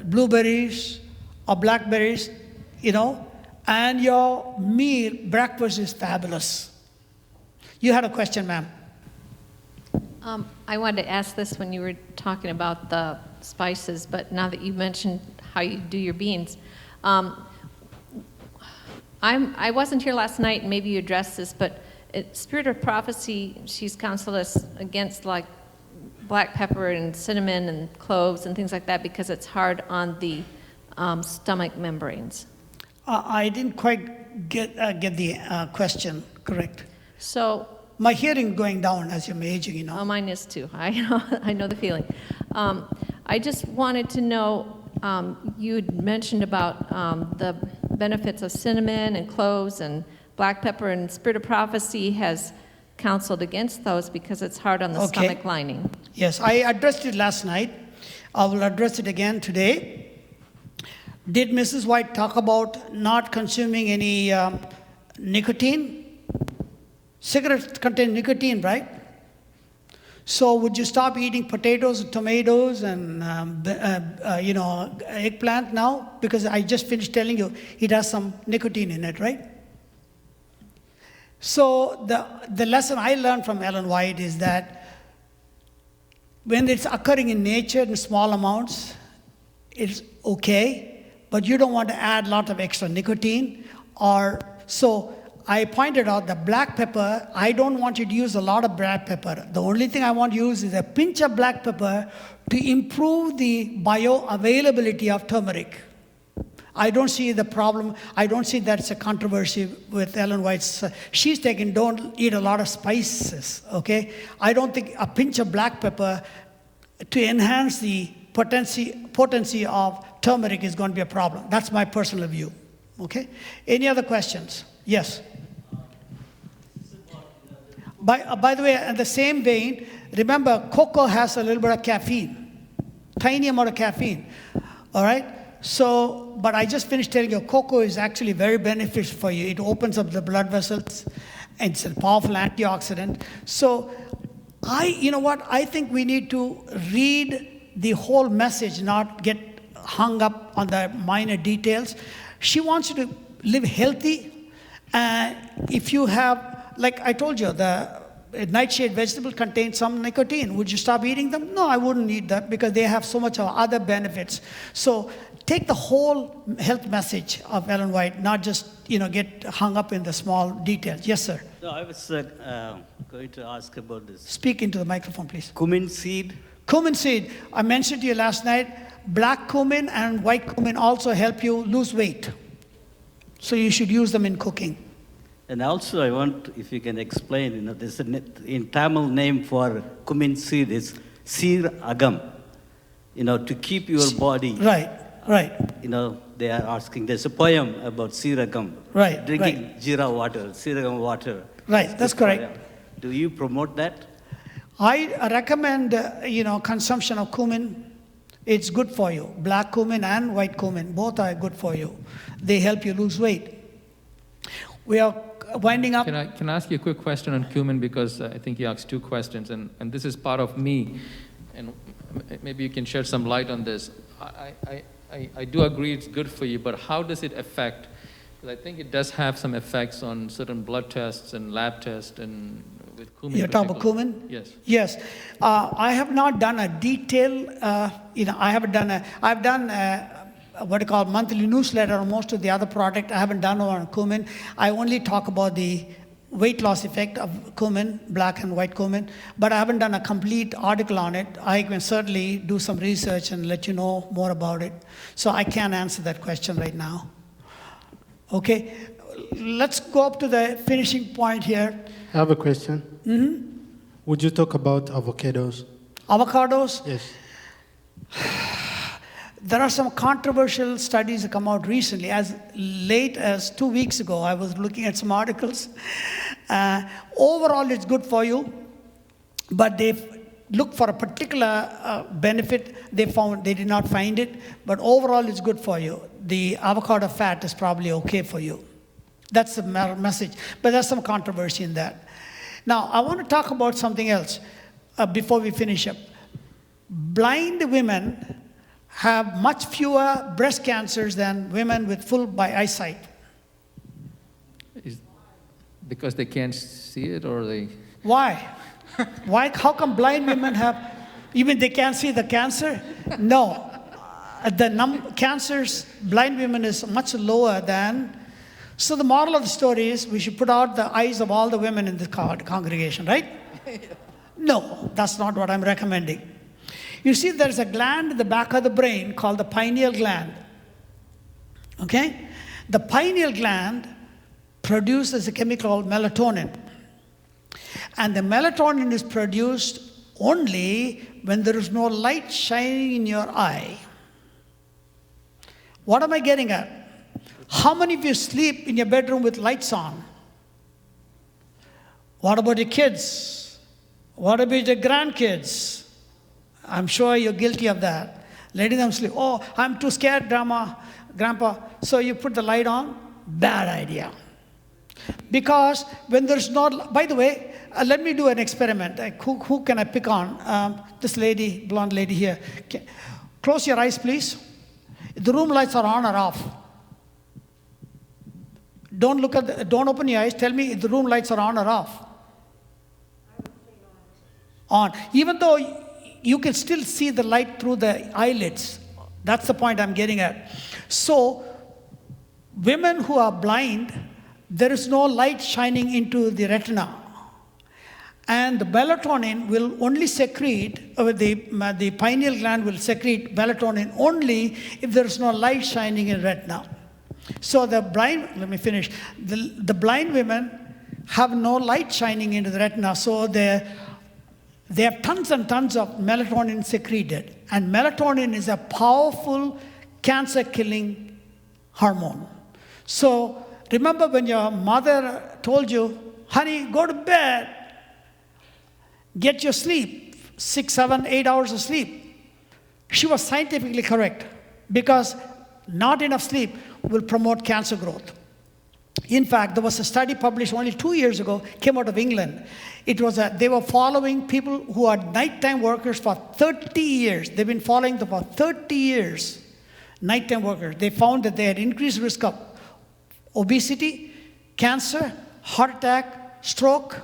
blueberries or blackberries, and your breakfast is fabulous. You had a question, ma'am. I wanted to ask this when you were talking about the spices, but now that you mentioned how you do your beans, I wasn't here last night, and maybe you addressed this, but Spirit of Prophecy, she's counseled us against like black pepper and cinnamon and cloves and things like that because it's hard on the stomach membranes. I didn't quite get the question correct. So my hearing going down as I'm aging, Oh, mine is too. I know the feeling. I just wanted to know, you had mentioned about the benefits of cinnamon and cloves and black pepper, and Spirit of Prophecy has counseled against those because it's hard on the stomach lining. Yes, I addressed it last night. I will address it again today. Did Mrs. White talk about not consuming any nicotine? Cigarettes contain nicotine, right? So would you stop eating potatoes, tomatoes, and eggplant now? Because I just finished telling you it has some nicotine in it, right? So the lesson I learned from Ellen White is that when it's occurring in nature in small amounts, it's okay, but you don't want to add a lot of extra nicotine. So I pointed out that black pepper, I don't want you to use a lot of black pepper. The only thing I want to use is a pinch of black pepper to improve the bioavailability of turmeric. I don't see the problem. I don't see that's a controversy with Ellen White's. She's taking, don't eat a lot of spices, okay? I don't think a pinch of black pepper to enhance the potency of turmeric is going to be a problem. That's my personal view, okay? Any other questions? Yes. By the way, in the same vein, remember, cocoa has a little bit of caffeine, tiny amount of caffeine, all right? So, but I just finished telling you, cocoa is actually very beneficial for you. It opens up the blood vessels, and it's a powerful antioxidant. So, I think we need to read the whole message, not get hung up on the minor details. She wants you to live healthy. If you have, like I told you, the nightshade vegetable contains some nicotine. Would you stop eating them? No, I wouldn't eat that because they have so much of other benefits. So take the whole health message of Ellen White, not just get hung up in the small details. Yes, sir. No, I was going to ask about this. Speak into the microphone, please. Cumin seed. Cumin seed. I mentioned to you last night, black cumin and white cumin also help you lose weight. So you should use them in cooking. And also I want, if you can explain, there's in Tamil name for cumin seed is seer agam, to keep your body. Right. They are asking, there's a poem about seer agam. Right. Drinking jeera water, seer agam water. Right, that's correct. Do you promote that? I recommend, consumption of cumin. It's good for you. Black cumin and white cumin, both are good for you. They help you lose weight. We are winding up. Can I ask you a quick question on cumin, because I think you asked two questions, and this is part of me, and maybe you can shed some light on this. I do agree it's good for you, but how does it affect? Because I think it does have some effects on certain blood tests and lab tests, and with cumin. You're talking about cumin? Yes. Yes. I have not done a detailed, I've done what you call monthly newsletter on most of the other product. I haven't done one on cumin. I only talk about the weight loss effect of cumin, black and white cumin, but I haven't done a complete article on it. I can certainly do some research and let you know more about it. So I can't answer that question right now. Okay, let's go up to the finishing point here. I have a question. Mm-hmm. Would you talk about avocados? Avocados? Yes. There are some controversial studies that come out recently. As late as 2 weeks ago, I was looking at some articles. Overall, it's good for you, but they've looked for a particular benefit. They did not find it, but overall, it's good for you. The avocado fat is probably okay for you. That's the message, but there's some controversy in that. Now, I want to talk about something else before we finish up. Blind women have much fewer breast cancers than women with full eyesight. Because they can't see it, or they... Why? Why? How come blind women have, even they can't see the cancer? No. The cancers, blind women is much lower than, so the moral of the story is we should put out the eyes of all the women in the congregation, right? No, that's not what I'm recommending. You see, there's a gland in the back of the brain called the pineal gland. Okay? The pineal gland produces a chemical called melatonin. And the melatonin is produced only when there is no light shining in your eye. What am I getting at? How many of you sleep in your bedroom with lights on? What about your kids? What about your grandkids? I'm sure you're guilty of that. Letting them sleep. Oh, I'm too scared, Grandpa. So you put the light on? Bad idea. Because when there's not, by the way, let me do an experiment. Who can I pick on? This lady, blonde lady here. Close your eyes, please. The room lights are on or off. Don't open your eyes. Tell me if the room lights are on or off. On. Even though you can still see the light through the eyelids. That's the point I'm getting at. So, women who are blind, there is no light shining into the retina. And the melatonin will only secrete, the pineal gland will secrete melatonin only if there is no light shining in retina. So the blind, let me finish. The blind women have no light shining into the retina, so they have tons and tons of melatonin secreted. And melatonin is a powerful cancer-killing hormone. So remember when your mother told you, honey, go to bed, get your sleep, 6, 7, 8 hours of sleep. She was scientifically correct, because not enough sleep will promote cancer growth. In fact, there was a study published only 2 years ago, came out of England. It was they were following people who are nighttime workers for 30 years. They've been following them for 30 years, nighttime workers. They found that they had increased risk of obesity, cancer, heart attack, stroke,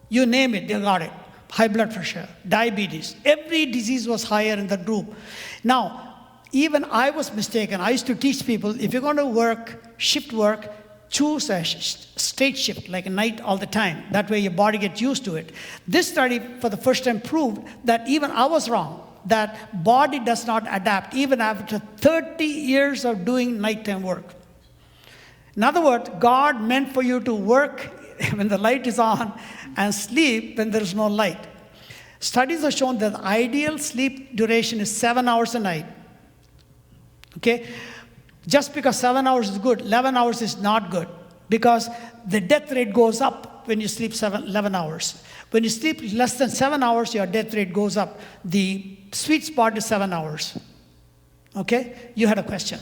you name it, they got it. High blood pressure, diabetes. Every disease was higher in that group. Now, even I was mistaken. I used to teach people, if you're going to work, shift work, choose a straight shift, like a night all the time. That way your body gets used to it. This study, for the first time, proved that even I was wrong, that body does not adapt, even after 30 years of doing nighttime work. In other words, God meant for you to work when the light is on and sleep when there is no light. Studies have shown that the ideal sleep duration is 7 hours a night. Okay? Just because 7 hours is good, 11 hours is not good, because the death rate goes up when you sleep 11 hours. When you sleep less than 7 hours, your death rate goes up. The sweet spot is 7 hours. Okay? You had a question.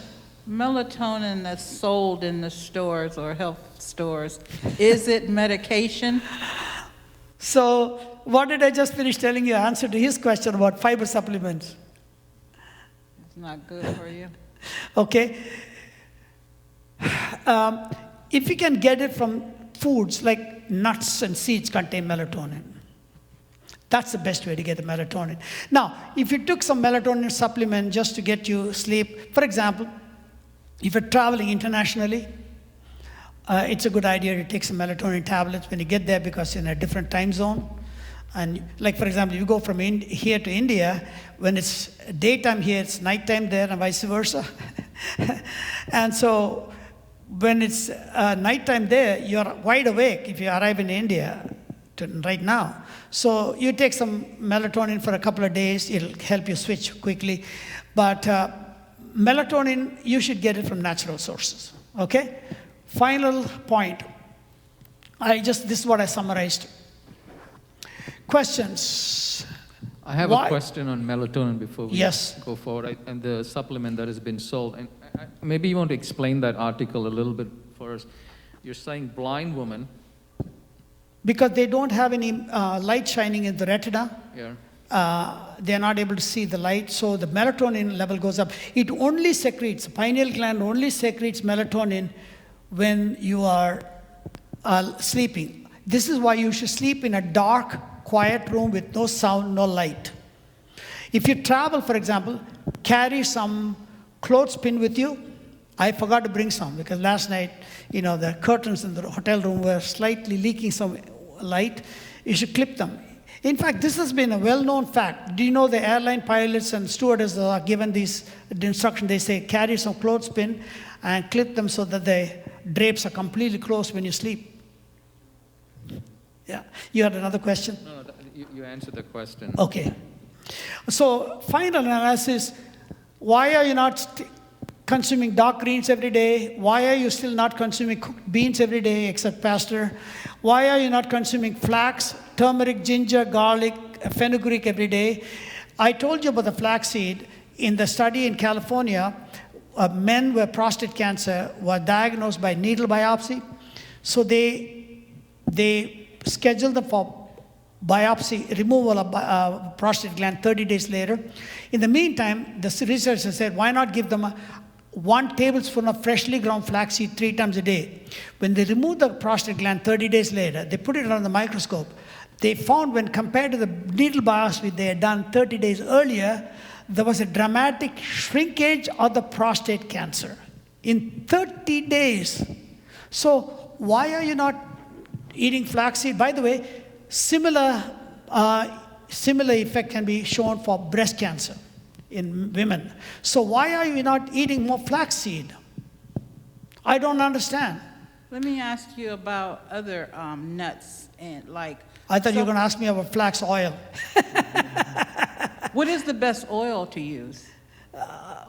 Melatonin that's sold in the stores or health stores, is it medication? So, what did I just finish telling you? Answer to his question about fiber supplements. It's not good for you. Okay. If you can get it from foods like nuts and seeds contain melatonin. That's the best way to get the melatonin. Now, if you took some melatonin supplement just to get you sleep, for example, if you're traveling internationally, it's a good idea to take some melatonin tablets when you get there, because you're in a different time zone. And like, for example, you go from here to India, when it's daytime here, it's nighttime there, and vice versa. And so when it's nighttime there, you're wide awake if you arrive in India right now. So you take some melatonin for a couple of days, it'll help you switch quickly. But melatonin, you should get it from natural sources, okay? Final point. This is what I summarized. Questions? I have a question on melatonin before we go forward, and the supplement that has been sold. And maybe you want to explain that article a little bit for us. You're saying blind women because they don't have any light shining in the retina. Yeah. They're not able to see the light, so the melatonin level goes up. It only secretes, the pineal gland only secretes melatonin when you are sleeping. This is why you should sleep in a dark, quiet room with no sound, no light. If you travel, for example, carry some clothespin with you. I forgot to bring some because last night, the curtains in the hotel room were slightly leaking some light. You should clip them. In fact, this has been a well-known fact. Do you know the airline pilots and stewardesses are given these instructions? They say carry some clothespin and clip them so that the drapes are completely closed when you sleep. Yeah. You had another question? No, you answered the question. Okay. So, final analysis, why are you not consuming dark greens every day? Why are you still not consuming cooked beans every day, except pastor? Why are you not consuming flax, turmeric, ginger, garlic, fenugreek every day? I told you about the flaxseed. In the study in California, men with prostate cancer were diagnosed by needle biopsy. So they scheduled them for biopsy, removal of prostate gland 30 days later. In the meantime, the researchers said, why not give them 1 tablespoon of freshly ground flaxseed 3 times a day? When they removed the prostate gland 30 days later, they put it under the microscope. They found when compared to the needle biopsy they had done 30 days earlier, there was a dramatic shrinkage of the prostate cancer in 30 days. So why are you not eating flaxseed? By the way, similar effect can be shown for breast cancer in women. So why are you not eating more flaxseed? I don't understand. Let me ask you about other nuts and like. I thought you were going to ask me about flax oil. What is the best oil to use?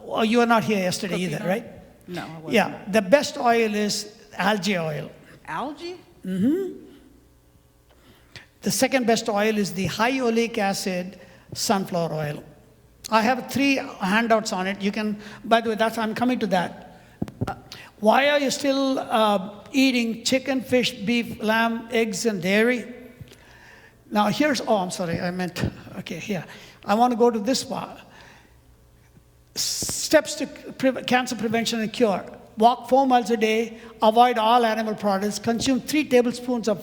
Well, you were not here yesterday either, right? No, I wasn't. Yeah, the best oil is algae oil. Algae? Mm-hmm. The second best oil is the high oleic acid sunflower oil. I have 3 handouts on it. You can, by the way, I'm coming to that. Why are you still eating chicken, fish, beef, lamb, eggs, and dairy? Now I'm sorry, I meant, okay, here. I want to go to this part. Steps to cancer prevention and cure. Walk 4 miles a day, avoid all animal products, consume 3 tablespoons of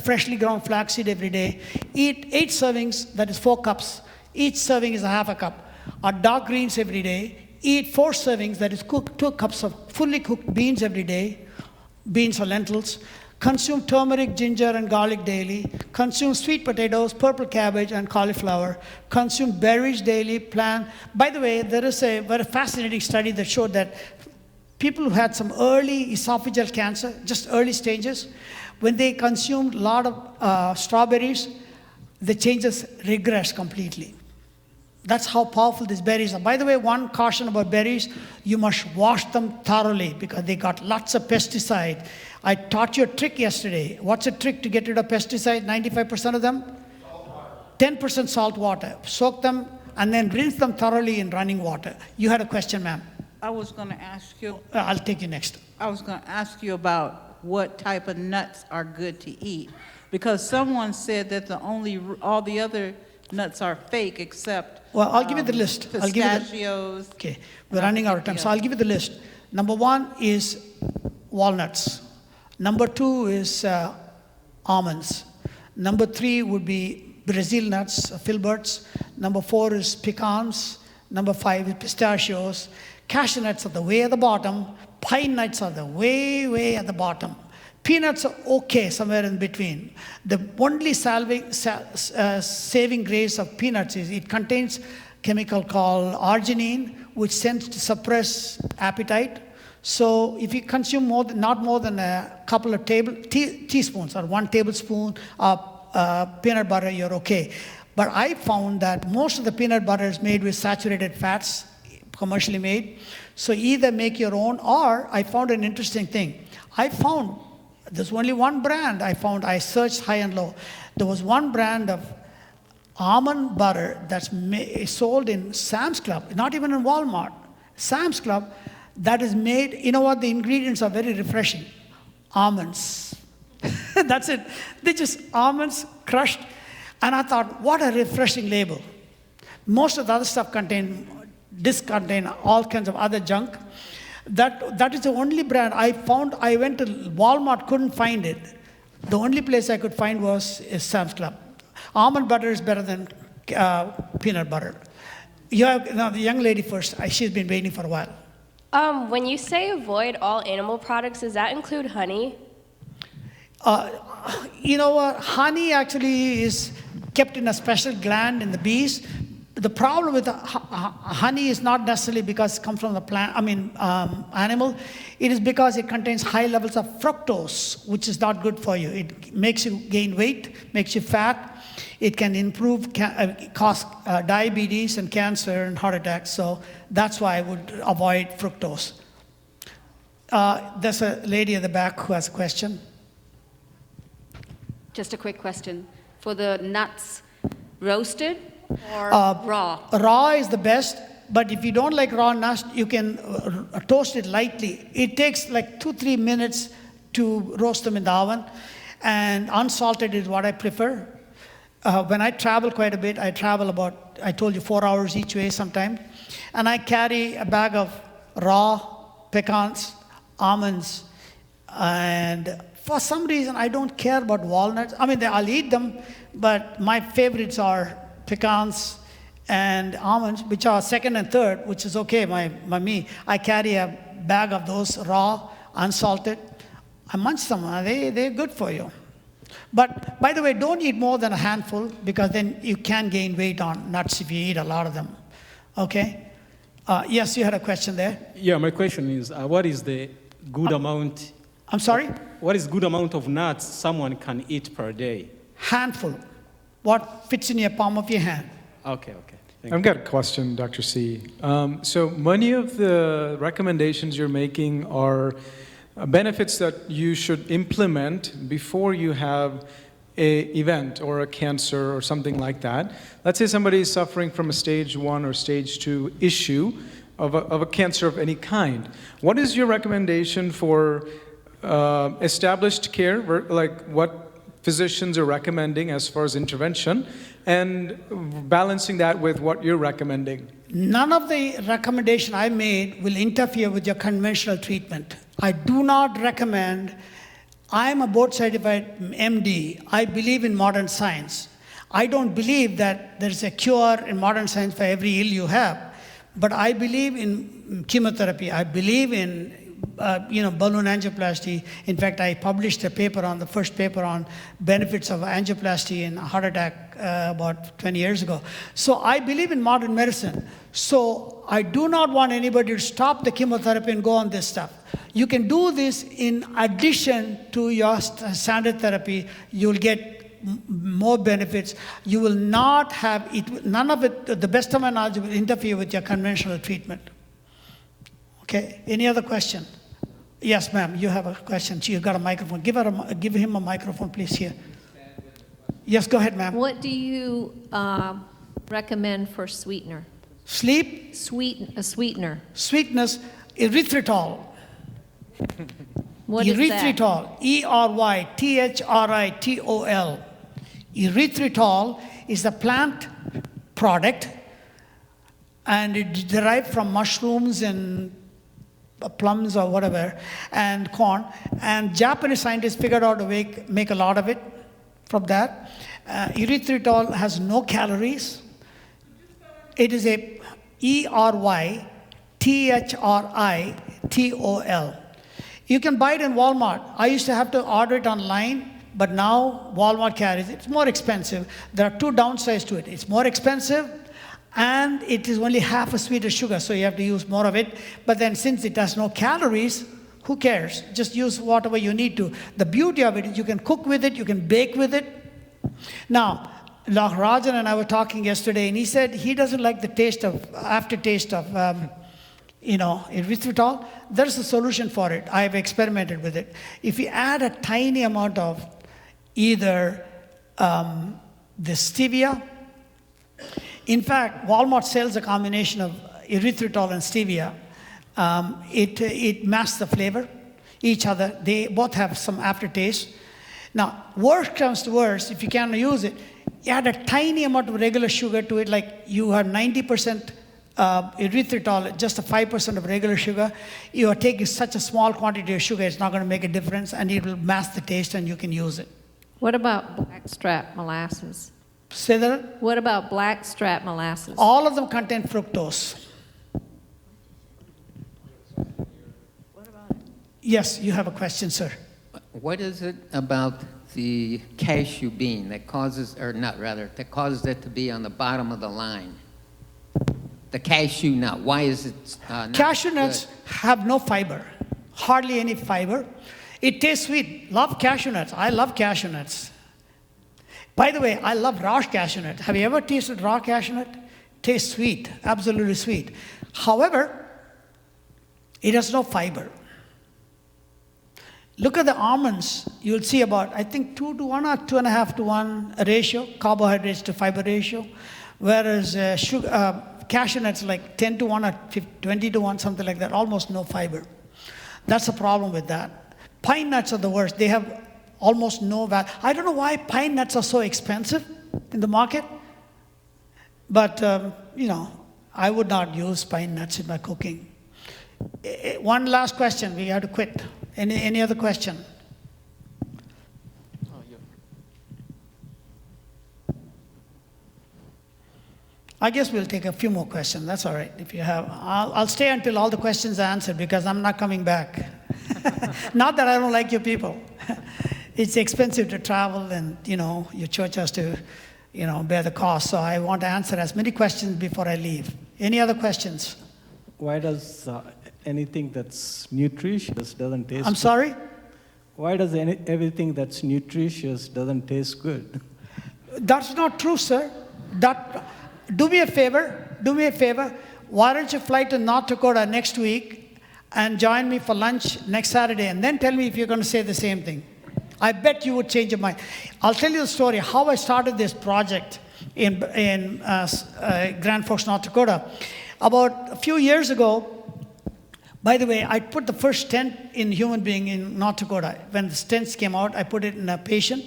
freshly ground flaxseed every day, eat 8 servings, that is 4 cups. Each serving is a half a cup. Of dark greens every day, eat 4 servings, that is 2 cups of fully cooked beans every day, beans or lentils. Consume turmeric, ginger, and garlic daily. Consume sweet potatoes, purple cabbage, and cauliflower. Consume berries daily. By the way, there is a very fascinating study that showed that people who had some early esophageal cancer, just early stages, when they consumed a lot of strawberries, the changes regress completely. That's how powerful these berries are. By the way, one caution about berries, you must wash them thoroughly because they got lots of pesticide. I taught you a trick yesterday. What's a trick to get rid of pesticide? 95% of them? 10% salt water. Soak them and then rinse them thoroughly in running water. You had a question, ma'am. I was going to ask you. I'll take you next. I was going to ask you about what type of nuts are good to eat. Because someone said that all the other nuts are fake except Well, I'll give you the list. pistachios. Okay, we're running out of time, so I'll give you the list. Number 1 is walnuts. Number 2 is almonds. Number 3 would be Brazil nuts, filberts. Number 4 is pecans. Number 5 is pistachios. Cashew nuts are the way at the bottom. Pine nuts are the way at the bottom. Peanuts are okay, somewhere in between. The only saving grace of peanuts is it contains chemical called arginine, which tends to suppress appetite. So if you consume not more than a couple of teaspoons or 1 tablespoon of peanut butter, you're okay. But I found that most of the peanut butter is made with saturated fats, commercially made. So either make your own, or I found an interesting thing. There's only one brand I searched high and low. There was one brand of almond butter that's sold in Sam's Club, not even in Walmart. Sam's Club, that is made, you know what, the ingredients are very refreshing. Almonds. That's it. They just almonds crushed. And I thought, what a refreshing label. Most of the other stuff contain all kinds of other junk. That is the only brand I found. I went to Walmart, couldn't find it. The only place I could find is Sam's Club. Almond butter is better than peanut butter. You have, now the young lady first. She's been waiting for a while. When you say avoid all animal products, does that include honey? You know what? Honey actually is kept in a special gland in the bees. The problem with honey is not necessarily because it comes from the plant, animal. It is because it contains high levels of fructose, which is not good for you. It makes you gain weight, makes you fat. It can cause diabetes and cancer and heart attacks. So that's why I would avoid fructose. There's a lady at the back who has a question. Just a quick question. For the nuts, roasted or raw? Raw is the best, but if you don't like raw nuts, you can toast it lightly. It takes like 2-3 minutes to roast them in the oven, and unsalted is what I prefer. When I travel quite a bit, I travel about, I told you, 4 hours each way sometimes, and I carry a bag of raw pecans, almonds, and for some reason, I don't care about walnuts. I'll eat them, but my favorites are pecans and almonds, which are second and third, which is okay by me. I carry a bag of those raw, unsalted. I munch them. They're good for you. But, by the way, don't eat more than a handful, because then you can gain weight on nuts if you eat a lot of them. Okay? Yes, you had a question there? Yeah, my question is, what is the good amount? I'm sorry? What is good amount of nuts someone can eat per day? Handful. What fits in your palm of your hand. Okay. I've got a question, Dr. C. So many of the recommendations you're making are benefits that you should implement before you have an event or a cancer or something like that. Let's say somebody is suffering from a stage 1 or stage 2 issue of a cancer of any kind. What is your recommendation for established care, like what physicians are recommending as far as intervention, and balancing that with what you're recommending? None of the recommendation I made will interfere with your conventional treatment. I do not recommend. I am a board-certified MD. I believe in modern science. I don't believe that there's a cure in modern science for every ill you have, but I believe in chemotherapy. I believe in balloon angioplasty. In fact, I published the first paper on benefits of angioplasty in a heart attack about 20 years ago. So I believe in modern medicine. So I do not want anybody to stop the chemotherapy and go on this stuff. You can do this in addition to your standard therapy. You'll get more benefits. You will not have it, none of it, the best of my knowledge, will interfere with your conventional treatment. Okay, any other question? Yes, ma'am, you have a question. You got a microphone. Give him a microphone, please, here. Yes, go ahead, ma'am. What do you recommend for sweetener? Sleep? A sweetener. Sweetness, erythritol. What is that? Erythritol, erythritol. Erythritol is a plant product, and it's derived from mushrooms and plums or whatever, and corn. And Japanese scientists figured out a way to make a lot of it from that. Erythritol has no calories. It is a erythritol. You can buy it in Walmart. I used to have to order it online, but now Walmart carries it. It's more expensive. There are two downsides to it. It's more expensive, and it is only half a sweet as sugar, so you have to use more of it. But then since it has no calories, who cares? Just use whatever you need to. The beauty of it is you can cook with it, you can bake with it. Now, Rajan and I were talking yesterday, and he said he doesn't like the aftertaste of erythritol. There's a solution for it. I've experimented with it. If you add a tiny amount of either the stevia, in fact, Walmart sells a combination of erythritol and stevia. It masks the flavor, each other. They both have some aftertaste. Now, worst comes to worst, if you can't use it, you add a tiny amount of regular sugar to it, like you have 90% erythritol, just a 5% of regular sugar. You are taking such a small quantity of sugar, it's not going to make a difference, and it will mask the taste, and you can use it. What about blackstrap molasses? Say that? What about blackstrap molasses? All of them contain fructose. Yes, you have a question, sir. What is it about the cashew bean that causes, or nut rather, that causes it to be on the bottom of the line? The cashew nut, why is it not Cashew nuts good? have no fiber, hardly any fiber. It tastes sweet. Love cashew nuts. I love cashew nuts. By the way, I love raw cashew nut. Have you ever tasted raw cashew nut? Tastes sweet, absolutely sweet. However, it has no fiber. Look at the almonds. You'll see about, I think, 2 to 1 or 2.5 to 1 ratio, carbohydrates to fiber ratio, whereas cashew nuts like 10 to 1 or 20 to 1, something like that, almost no fiber. That's a problem with that. Pine nuts are the worst. They have almost no value. I don't know why pine nuts are so expensive in the market, but I would not use pine nuts in my cooking. One last question, we have to quit. Any other question? I guess we'll take a few more questions. That's all right. If you have, I'll stay until all the questions are answered because I'm not coming back. Not that I don't like you people. It's expensive to travel, and your church has to, bear the cost. So I want to answer as many questions before I leave. Any other questions? Why does anything that's nutritious doesn't taste I'm good? sorry? Why does everything that's nutritious doesn't taste good? That's not true, sir. Do me a favor. Why don't you fly to North Dakota next week and join me for lunch next Saturday, and then tell me if you're going to say the same thing. I bet you would change your mind. I'll tell you the story, how I started this project in Grand Forks, North Dakota. About a few years ago, by the way, I put the first stent in human being in North Dakota. When the stents came out, I put it in a patient.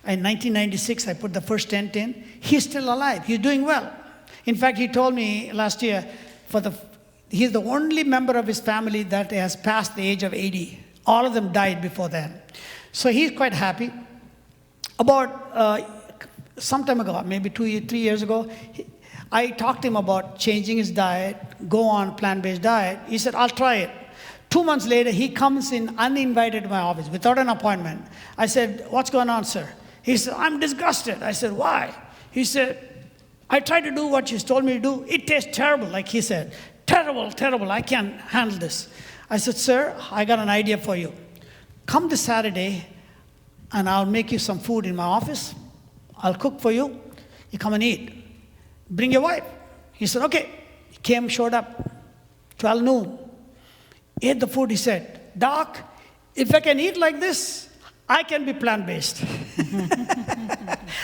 In 1996, I put the first stent in. He's still alive. He's doing well. In fact, he told me last year, he's the only member of his family that has passed the age of 80. All of them died before then. So he's quite happy. About some time ago, maybe 3 years ago, I talked to him about changing his diet, go on plant-based diet. He said, I'll try it. 2 months later, he comes in uninvited to my office without an appointment. I said, what's going on, sir? He said, I'm disgusted. I said, why? He said, I tried to do what you told me to do. It tastes terrible, like he said. Terrible, terrible. I can't handle this. I said, sir, I got an idea for you. Come this Saturday, and I'll make you some food in my office. I'll cook for you. You come and eat. Bring your wife. He said, okay. He came, showed up, 12 noon. Ate the food. He said, Doc, if I can eat like this, I can be plant-based.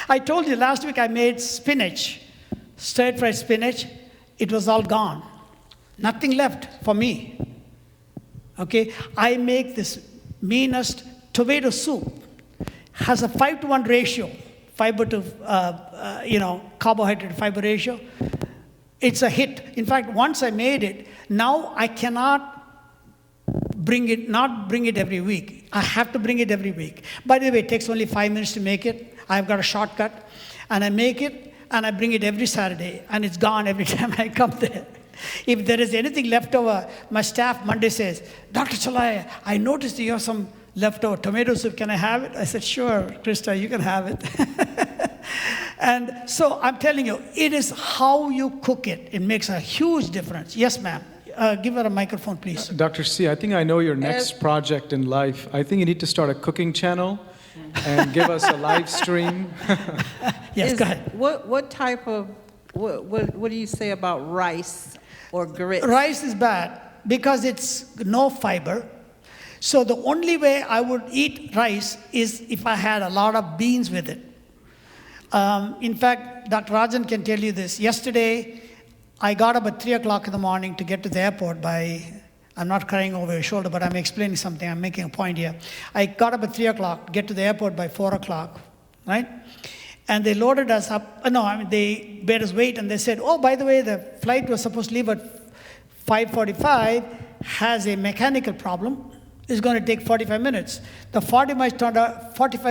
I told you last week I made spinach, stir-fried spinach. It was all gone. Nothing left for me. Okay, I make this meanest tomato soup. Has a 5-to-1 ratio, fiber to carbohydrate fiber ratio. It's a hit. In fact, once I made it, now I cannot not bring it every week. I have to bring it every week. By the way, it takes only 5 minutes to make it. I've got a shortcut, and I make it, and I bring it every Saturday, and it's gone every time I come there. If there is anything left over, my staff Monday says, Dr. Chelliah, I noticed you have some leftover tomato soup. Can I have it? I said, sure, Krista, you can have it. And so I'm telling you, it is how you cook it. It makes a huge difference. Yes, ma'am. Give her a microphone, please. Dr. C, I think I know your next project in life. I think you need to start a cooking channel and give us a live stream. Yes, go ahead. What type of, what do you say about rice or grits? Rice is bad because it's no fiber. So the only way I would eat rice is if I had a lot of beans with it. In fact, Dr. Rajan can tell you this. Yesterday, I got up at 3 o'clock in the morning to get to the airport by I'm not crying over your shoulder, but I'm explaining something. I'm making a point here. I got up at 3 o'clock, get to the airport by 4 o'clock, right? And they loaded us up. They made us wait, and they said, oh, by the way, the flight was supposed to leave at 5:45, has a mechanical problem. It's going to take 45 minutes. The 45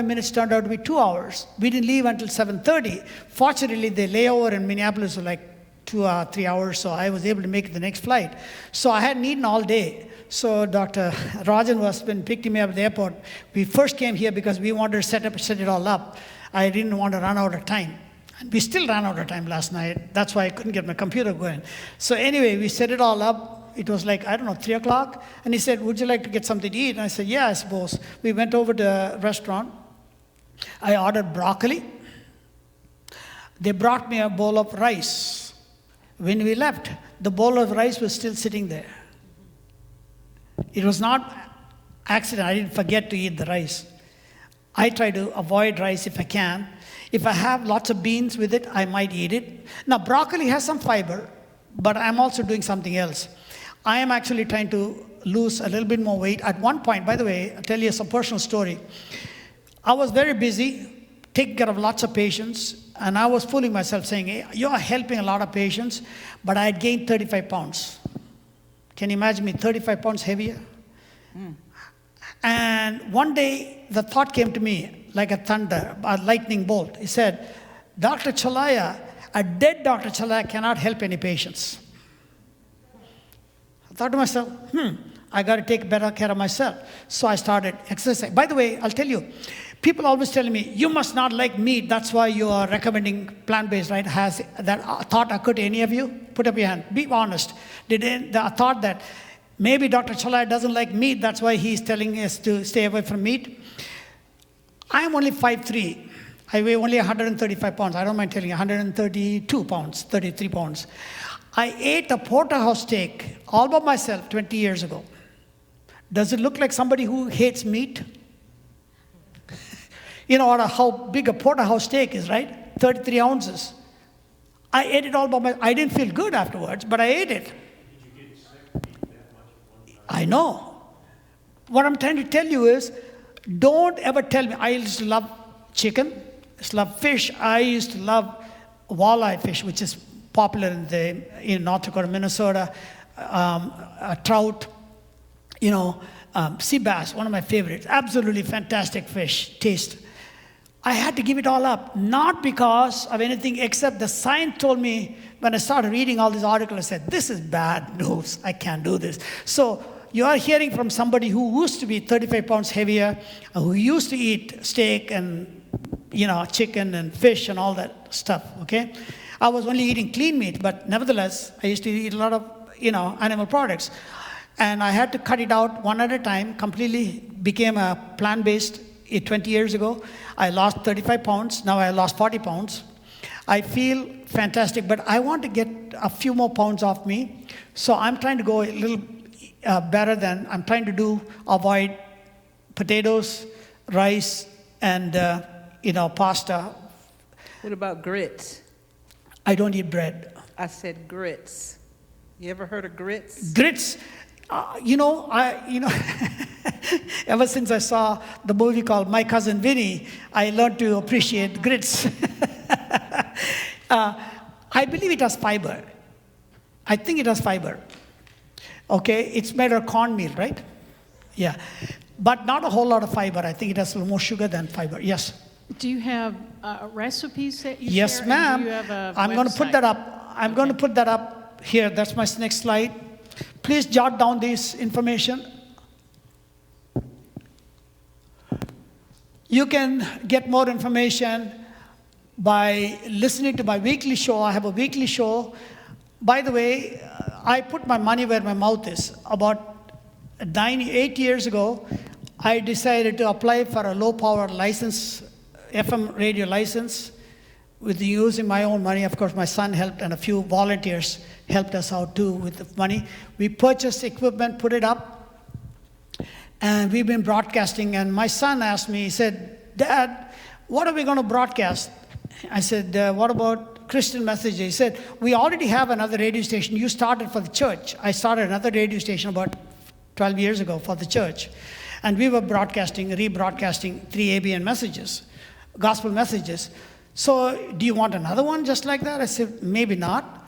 minutes turned out to be 2 hours. We didn't leave until 7:30. Fortunately, the layover in Minneapolis was like 2 or 3 hours, so I was able to make it the next flight. So I hadn't eaten all day. So Dr. Rajan was been picking me up at the airport. We first came here because we wanted to set it all up. I didn't want to run out of time. And we still ran out of time last night. That's why I couldn't get my computer going. So anyway, we set it all up. It was like, 3 o'clock. And he said, would you like to get something to eat? And I said, yeah, I suppose. We went over to a restaurant. I ordered broccoli. They brought me a bowl of rice. When we left, the bowl of rice was still sitting there. It was not accident. I didn't forget to eat the rice. I try to avoid rice if I can. If I have lots of beans with it, I might eat it. Now, broccoli has some fiber, but I'm also doing something else. I am actually trying to lose a little bit more weight. At one point, by the way, I'll tell you some personal story. I was very busy, taking care of lots of patients, and I was fooling myself saying, hey, you are helping a lot of patients, but I had gained 35 pounds. Can you imagine me 35 pounds heavier? And one day, the thought came to me like a thunder, a lightning bolt. He said, Dr. Chelliah, a dead Dr. Chelliah cannot help any patients. I thought to myself, I got to take better care of myself. So I started exercising. By the way, I'll tell you, people always tell me, you must not like meat. That's why you are recommending plant-based, right? Has that thought occurred to any of you? Put up your hand. Be honest. Did the thought that maybe Dr. Chelliah doesn't like meat, that's why he's telling us to stay away from meat? I'm only 5'3". I weigh only 135 pounds. I don't mind telling you, 132 pounds, 33 pounds. I ate a porterhouse steak all by myself 20 years ago. Does it look like somebody who hates meat? You know how big a porterhouse steak is, right? 33 ounces. I ate it all by myself. I didn't feel good afterwards, but I ate it. I know. What I'm trying to tell you is, don't ever tell me, I used to love chicken, I used to love fish, I used to love walleye fish, which is popular in North Dakota, Minnesota, trout, sea bass, one of my favorites, absolutely fantastic fish, taste. I had to give it all up, not because of anything except the science told me, when I started reading all these articles, I said, this is bad news, I can't do this. So you are hearing from somebody who used to be 35 pounds heavier, who used to eat steak and chicken and fish and all that stuff, okay? I was only eating clean meat, but nevertheless, I used to eat a lot of, animal products. And I had to cut it out one at a time, completely became a plant-based 20 years ago. I lost 35 pounds, now I lost 40 pounds. I feel fantastic, but I want to get a few more pounds off me. So I'm trying to go a little better than, I'm trying to avoid potatoes, rice, and, pasta. What about grits? I don't eat bread. I said grits. You ever heard of grits? Grits, ever since I saw the movie called My Cousin Vinny, I learned to appreciate grits. I believe it has fiber. I think it has fiber. Okay, it's made of cornmeal, right? Yeah, but not a whole lot of fiber. I think it has more sugar than fiber. Yes. Do you have recipes that you yes, share? ma'am. Do you have a I'm going to put that up. I'm going to put that up here. That's my next slide. Please jot down this information. You can get more information by listening to my weekly show. I have a weekly show. By the way, I put my money where my mouth is. About 8 years ago, I decided to apply for a low-power license, FM radio license, with using my own money. Of course, my son helped, and a few volunteers helped us out too with the money. We purchased equipment, put it up, and we've been broadcasting. And my son asked me, he said, Dad, what are we going to broadcast? I said, what about Christian messages? He said, we already have another radio station. You started for the church. I started another radio station about 12 years ago for the church. And we were rebroadcasting 3 ABN messages, gospel messages. So do you want another one just like that? I said, maybe not.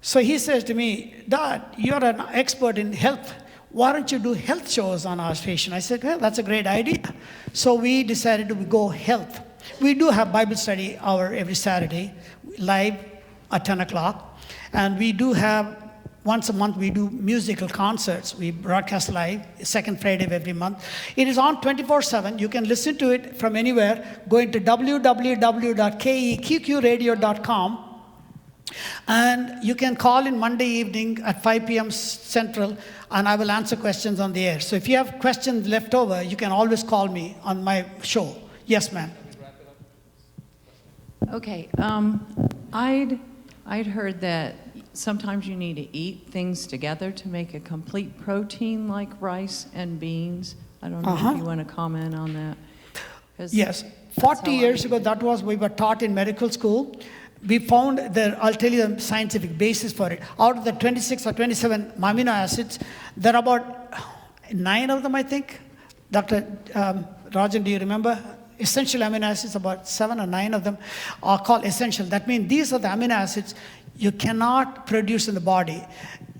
So he says to me, Dad, you're an expert in health. Why don't you do health shows on our station? I said, well, that's a great idea. So we decided to go health. We do have Bible study hour every Saturday, live at 10 o'clock. And we do have, once a month, we do musical concerts. We broadcast live, second Friday of every month. It is on 24/7. You can listen to it from anywhere, going to www.keqqradio.com. And you can call in Monday evening at 5 p.m. Central, and I will answer questions on the air. So if you have questions left over, you can always call me on my show. Yes, ma'am. Okay. I'd heard that sometimes you need to eat things together to make a complete protein like rice and beans. I don't know if you want to comment on that. Yes. 40 years ago, that was we were taught in medical school. We found I'll tell you the scientific basis for it. Out of the 26 or 27 amino acids, there are about 9 of them, I think. Dr. Rajan, do you remember? Essential amino acids, about 7 or 9 of them are called essential. That means these are the amino acids you cannot produce in the body.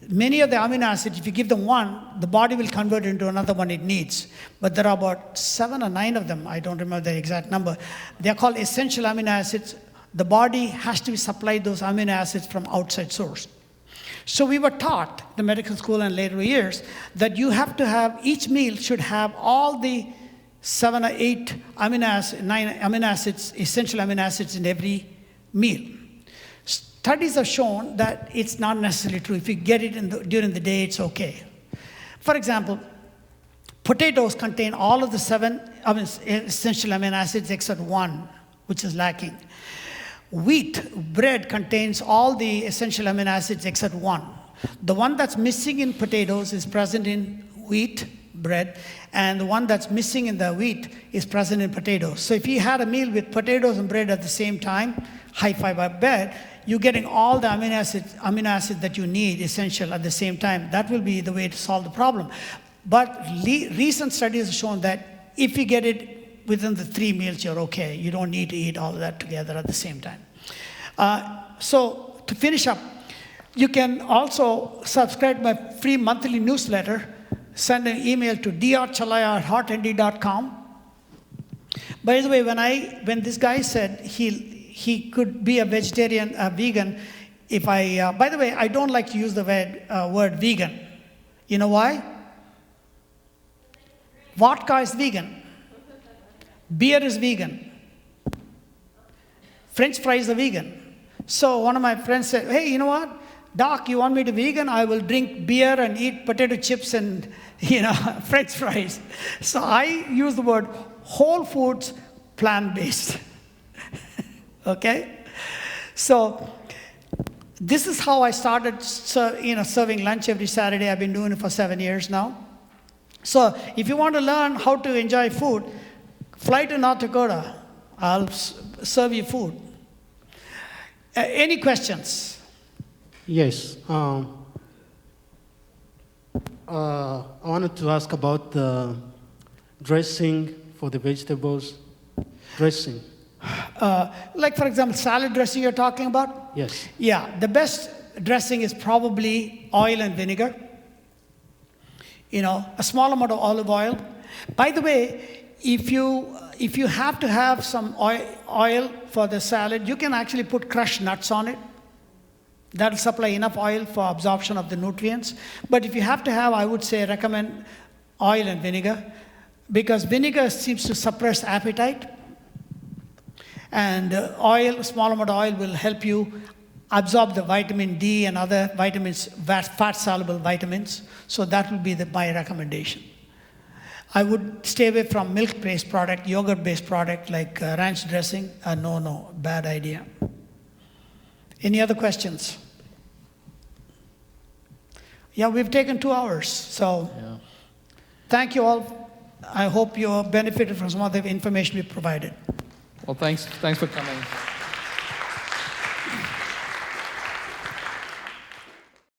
Many of the amino acids, if you give them one, the body will convert into another one it needs. But there are about 7 or 9 of them. I don't remember the exact number. They're called essential amino acids. The body has to supply those amino acids from outside source. So we were taught, the medical school and later years, that you have to have, each meal should have all the 7 or 8 9 amino acids, essential amino acids in every meal. Studies have shown that it's not necessarily true. If you get it during the day, it's okay. For example, potatoes contain all of the 7 essential amino acids except 1, which is lacking. Wheat bread contains all the essential amino acids except 1. The one that's missing in potatoes is present in wheat bread, and the one that's missing in the wheat is present in potatoes. So if you had a meal with potatoes and bread at the same time, high fiber bread, you're getting all the amino acids that you need, essential, at the same time. That will be the way to solve the problem. But recent studies have shown that if you get it within the 3 meals, you're okay. You don't need to eat all of that together at the same time. So to finish up, you can also subscribe to my free monthly newsletter. Send an email to drchelliah@heartnd.com. By the way, when this guy said he could be a vegetarian, a vegan, by the way, I don't like to use the word vegan. You know why? Vodka is vegan. Beer is vegan. French fries are vegan. So one of my friends said, hey, you know what? Doc, you want me to vegan? I will drink beer and eat potato chips and, French fries. So I use the word whole foods, plant-based. Okay? So this is how I started serving lunch every Saturday. I've been doing it for 7 years now. So if you want to learn how to enjoy food, fly to North Dakota. I'll serve you food. Any questions? Yes. I wanted to ask about the dressing for the vegetables. Dressing. Like, for example, salad dressing you're talking about? Yes. Yeah, the best dressing is probably oil and vinegar. A small amount of olive oil. By the way, if you have to have some oil for the salad, you can actually put crushed nuts on it. That'll supply enough oil for absorption of the nutrients. But if you have to have, I would say recommend oil and vinegar, because vinegar seems to suppress appetite. And small amount of oil will help you absorb the vitamin D and other vitamins, fat-soluble vitamins. So that will be my recommendation. I would stay away from milk-based product, yogurt-based product like ranch dressing. No, bad idea. Any other questions? Yeah, we've taken 2 hours. So thank you all. I hope you benefited from some of the information we provided. Well, thanks for coming.